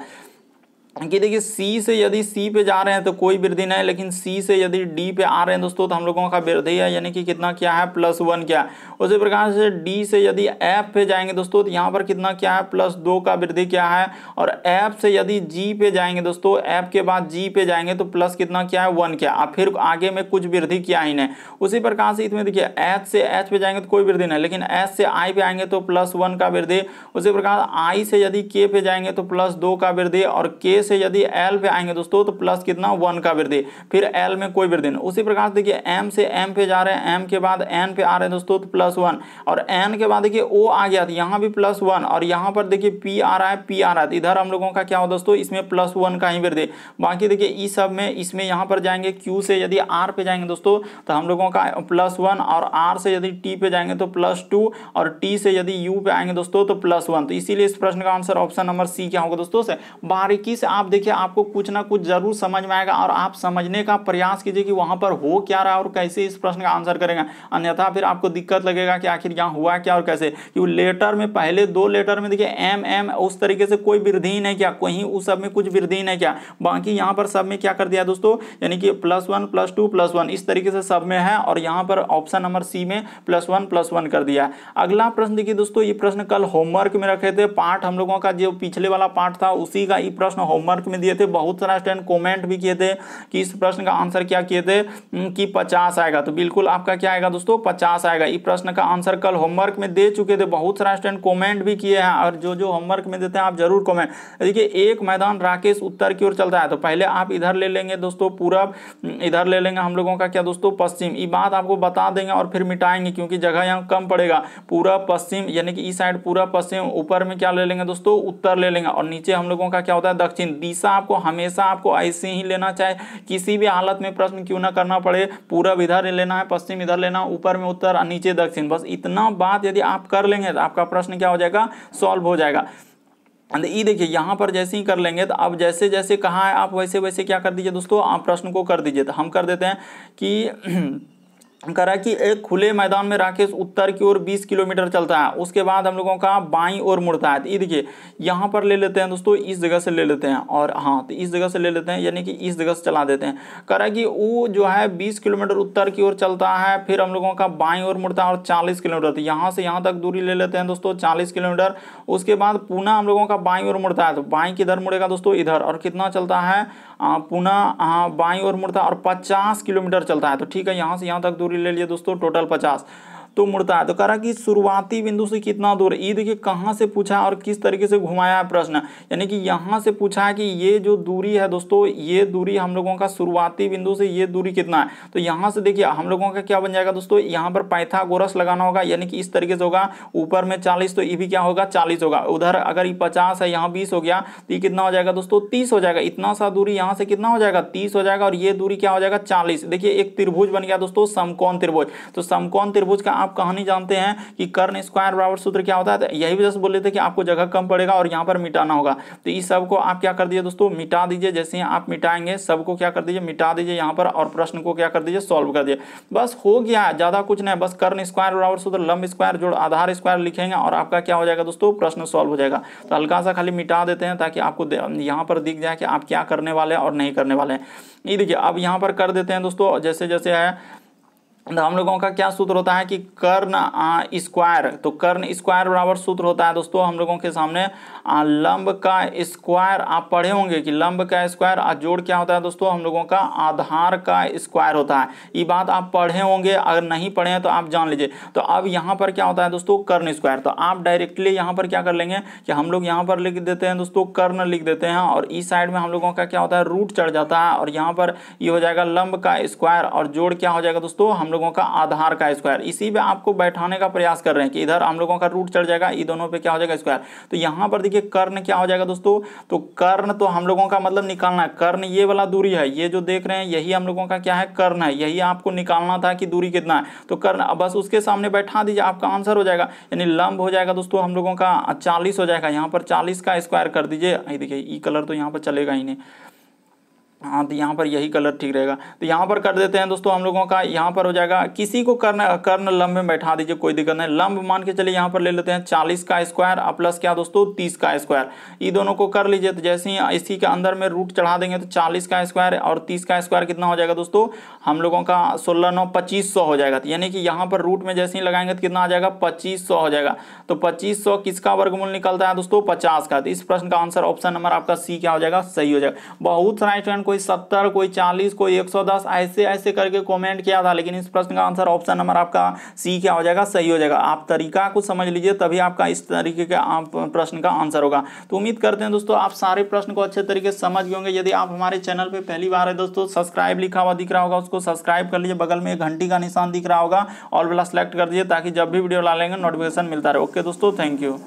कि देखिए सी से यदि सी पे जा रहे हैं तो कोई वृद्धि नहीं, लेकिन सी से यदि डी पे आ रहे हैं दोस्तों तो हम लोगों का वृद्धि है, यानी कि कितना क्या है +1 क्या है। उसी प्रकार से डी से यदि एफ पे जाएंगे दोस्तों तो यहाँ पर कितना क्या है +2 का वृद्धि क्या है। और एफ से यदि जी पे जाएंगे दोस्तों, एफ के बाद जी पे जाएंगे तो प्लस कितना क्या है 1 क्या, अब फिर आगे में कुछ वृद्धि किया ही नहीं। उसी प्रकार से इसमें देखिए एच से एच पे जाएंगे तो कोई वृद्धि नहीं, लेकिन एच से आई पे आएंगे तो +1 का वृद्धि। उसी प्रकार आई से यदि के पे जाएंगे तो +2 का वृद्धि, और के से यदि एल आएंगे दोस्तों तो प्लस कितना 1 का वृद्धि, फिर एल में कोई वृद्धि नहीं। उसी प्रकार देखिए एम से एम पे जा रहे हैं, एम के बाद एन पे आ रहे हैं दोस्तों तो +1, और एन के बाद देखिए ओ आ गया तो यहाँ भी +1, और यहाँ पर देखिए पी आ रहा है, पी आ रहा है, इधर हम लोगों का क्या हो दोस्तों, इसमें +1 का ही वृद्धि। बाकी देखिए इस सब में, इसमें यहाँ पर जाएंगे क्यू से यदि आर पे जाएंगे दोस्तों तो हम लोगों का +1, और आर से यदि टी पे जाएंगे तो +2, और टी से यदि यू पे आएंगे दोस्तों तो +1। तो इसीलिए इस प्रश्न का आंसर ऑप्शन नंबर सी क्या होगा दोस्तों। से बारीकी से आप देखिए आपको कुछ ना कुछ जरूर समझ में आएगा, और आप समझने का प्रयास कीजिए कि वहां पर हो क्या रहा है और कैसे इस प्रश्न का आंसर करेंगे, अन्यथा फिर आपको दिक्कत लगेगा कि आखिर यहाँ हुआ क्या और कैसे। क्योंकि लेटर में, पहले 2 लेटर में देखिए एम एम उस तरीके से कोई वृद्धि ही नहीं किया, कहीं उस सब में कुछ वृद्धि नहीं किया, बाकी यहाँ पर सब में क्या कर दिया दोस्तों, यानी कि +1 +2 +1 इस तरीके से सब में है, और यहाँ पर ऑप्शन नंबर सी में +1 +1 कर दिया। अगला प्रश्न देखिए दोस्तों, ये प्रश्न कल होमवर्क में रखे थे, पार्ट हम लोगों का जो पिछले वाला पार्ट था उसी का ये प्रश्न होमवर्क में दिए थे। बहुत सारा स्टूडेंट कमेंट भी किए थे कि इस प्रश्न का आंसर क्या किए थे कि 50 आएगा, तो बिल्कुल आपका क्या आएगा दोस्तों 50 आएगा। इस प्रश्न का आंसर कल होमवर्क में दे चुके थे, बहुत सारा स्टूडेंट कमेंट भी किए हैं, और जो जो होमवर्क में देते हैं आप जरूर कमेंट। देखिए एक मैदान राकेश उत्तर की ओर चलता है, तो पहले आप इधर ले लेंगे दोस्तों पूरब, इधर ले लेंगे हम लोगों का क्या दोस्तों पश्चिम, ये बात आपको बता देंगे और फिर मिटाएंगे क्योंकि जगह यहाँ कम पड़ेगा। पूरब पश्चिम यानी कि इस साइड पूरब पश्चिम, ऊपर में क्या ले लेंगे दोस्तों उत्तर ले लेंगे, और नीचे हम लोगों का क्या होता है दक्षिण। दिशा आपको हमेशा आपको ऐसे ही लेना, चाहे किसी भी हालत में प्रश्न क्यों ना करना पड़े, पूरब इधर लेना है, पश्चिम इधर लेना, ऊपर में उत्तर, नीचे दक्षिण, बस इतना बात यदि आप कर लेंगे तो आपका प्रश्न क्या हो जाएगा, सॉल्व हो जाएगा। ये देखिए यहाँ पर जैसे ही कर लेंगे तो अब जैसे जैसे कहा है आप वैसे वैसे क्या कर दीजिए दोस्तों, आप प्रश्न को कर दीजिए। तो हम कर देते हैं कि करा कि एक खुले मैदान में राकेश उत्तर की ओर 20 किलोमीटर चलता है, उसके बाद हम लोगों का बाईं ओर मुड़ता है। तो ये देखिए यहाँ पर ले लेते हैं दोस्तों, इस जगह से ले लेते हैं, और हाँ तो इस जगह से ले लेते हैं, यानी कि इस जगह से चला देते हैं। करा कि वो जो है 20 किलोमीटर उत्तर की ओर चलता है, फिर हम लोगों का बाईं ओर मुड़ता है और 40 किलोमीटर, तो यहाँ से यहाँ तक दूरी ले लेते हैं दोस्तों 40 किलोमीटर। उसके बाद पुनः हम लोगों का बाईं ओर मुड़ता है, तो बाईं किधर मुड़ेगा दोस्तों इधर, और कितना चलता है पुनः बाईं ओर मुड़ता है और 50 किलोमीटर चलता है। तो ठीक है, यहाँ से यहाँ तक दूरी ले लिए दोस्तों टोटल 50, तो मुड़ता है। तो कह रहा कि शुरुआती बिंदु से कितना दूर, ये देखिए कहाँ से पूछा और किस तरीके से घुमाया है प्रश्न, यानी कि यहाँ से पूछा है कि ये जो दूरी है दोस्तों, ये दूरी हम लोगों का शुरुआती बिंदु से ये दूरी कितना है। तो यहाँ से देखिए हम लोगों का क्या बन जाएगा दोस्तों, यहाँ पर पाइथागोरस लगाना होगा, यानी कि इस तरीके से होगा, ऊपर में 40 तो ये भी क्या होगा 40 होगा, उधर अगर ये 50 है यहाँ 20 हो गया तो ये कितना हो जाएगा दोस्तों 30 हो जाएगा। इतना सा दूरी यहाँ से कितना हो जाएगा 30 हो जाएगा, और ये दूरी क्या हो जाएगा 40। देखिए एक त्रिभुज बन गया दोस्तों, समकोण त्रिभुज। तो समकोण त्रिभुज का आप कहानी जानते हैं कि कर्ण स्क्वायर बराबर सूत्र क्या होता है, तो यही वजह से बोल रहे थे कि आपको जगह कम पड़ेगा और यहाँ पर मिटाना होगा। तो इस सब को आप क्या कर दीजिए दोस्तों मिटा दीजिए, जैसे ही आप मिटाएंगे सबको क्या कर दीजिए मिटा दीजिए यहाँ पर, और प्रश्न को क्या कर दीजिए सॉल्व कर दीजिए। बस हो गया, ज्यादा कुछ नहीं, बस कर्ण स्क्वायर बराबर सूत्र लंब स्क्वायर जोड़ आधार स्क्वायर लिखेंगे और आपका क्या हो जाएगा दोस्तों प्रश्न सॉल्व हो जाएगा। तो हल्का सा खाली मिटा देते हैं ताकि आपको यहाँ पर दिख जाए कि आप क्या करने वाले हैं और नहीं करने वाले हैं। ये देखिए अब यहाँ पर कर देते हैं दोस्तों, जैसे जैसे है तो हम लोगों का क्या सूत्र होता है कि कर्ण स्क्वायर, तो कर्ण स्क्वायर बराबर सूत्र होता है दोस्तों हम लोगों के सामने लंब का स्क्वायर। आप पढ़े होंगे कि लंब का स्क्वायर जोड़ क्या होता है दोस्तों हम लोगों का आधार का स्क्वायर होता है। ये बात आप पढ़े होंगे, अगर नहीं पढ़े हैं तो आप जान लीजिए। तो अब यहाँ पर क्या होता है दोस्तों कर्ण स्क्वायर, तो आप डायरेक्टली यहाँ पर क्या कर लेंगे कि हम लोग यहाँ पर लिख देते हैं दोस्तों कर्ण लिख देते हैं, और इस साइड में हम लोगों का क्या होता है रूट चढ़ जाता है, और यहाँ पर ये हो जाएगा लंब का स्क्वायर और जोड़ क्या हो जाएगा दोस्तों हम लोगों का आधार का स्क्वायर। इसी पे आपको बैठाने का प्रयास कर रहे हैं कि इधर हम लोगों का रूट चढ़ जाएगा, ये दोनों पे क्या हो जाएगा स्क्वायर। तो यहाँ पर देखिए कर्ण क्या हो जाएगा दोस्तों, तो कर्ण तो हम लोगों का मतलब निकालना है, कर्ण ये वाला दूरी है, ये जो देख रहे हैं यही हम लोगों का क्या है कर्ण है, यही आपको निकालना था कि दूरी कितना है। तो कर्ण बस उसके सामने बैठा दीजिए, आपका आंसर हो जाएगा। यानी लंब हो जाएगा दोस्तों हम लोगों का 40 हो जाएगा, यहाँ पर 40 का स्क्वायर कर दीजिए। देखिए ई कलर तो यहाँ पर चलेगा ही नहीं, हाँ तो यहाँ पर यही कलर ठीक रहेगा। तो यहाँ पर कर देते हैं दोस्तों हम लोगों का, यहाँ पर हो जाएगा किसी को कर्ण लंब में बैठा दीजिए, कोई दिक्कत नहीं। लंब मान के चलिए यहाँ पर ले लेते हैं 40 का स्क्वायर प्लस क्या दोस्तों 30 का स्क्वायर, ये दोनों को कर लीजिए। तो जैसे ही इसी के अंदर में रूट चढ़ा देंगे तो 40 का स्क्वायर और 30 का स्क्वायर कितना हो जाएगा दोस्तों हम लोगों का 16 9 2500 हो जाएगा। तो यानी कि यहाँ पर रूट में जैसे ही लगाएंगे तो कितना आ जाएगा 2500 हो जाएगा। तो 2500 किसका वर्गमूल निकलता है दोस्तों 50 का। तो इस प्रश्न का आंसर ऑप्शन नंबर आपका सी क्या हो जाएगा सही हो जाएगा। बहुत सारे स्टूडेंट कोई 70 कोई 40 कोई 110 ऐसे ऐसे करके कमेंट किया था, लेकिन इस प्रश्न का आंसर ऑप्शन नंबर आपका सी क्या हो जाएगा सही हो जाएगा। आप तरीका को समझ लीजिए तभी आपका इस तरीके के प्रश्न का आंसर होगा। तो उम्मीद करते हैं दोस्तों आप सारे प्रश्न को अच्छे तरीके से समझ गए होंगे। यदि आप हमारे चैनल पे पहली बार है दोस्तों, सब्सक्राइब लिखा हुआ दिख रहा होगा उसको सब्सक्राइब कर लीजिए, बगल में एक घंटी का निशान दिख रहा होगा ऑल वाला सेलेक्ट कर दीजिए ताकि जब भी वीडियो डालेंगे नोटिफिकेशन मिलता रहे। ओके दोस्तों, थैंक यू।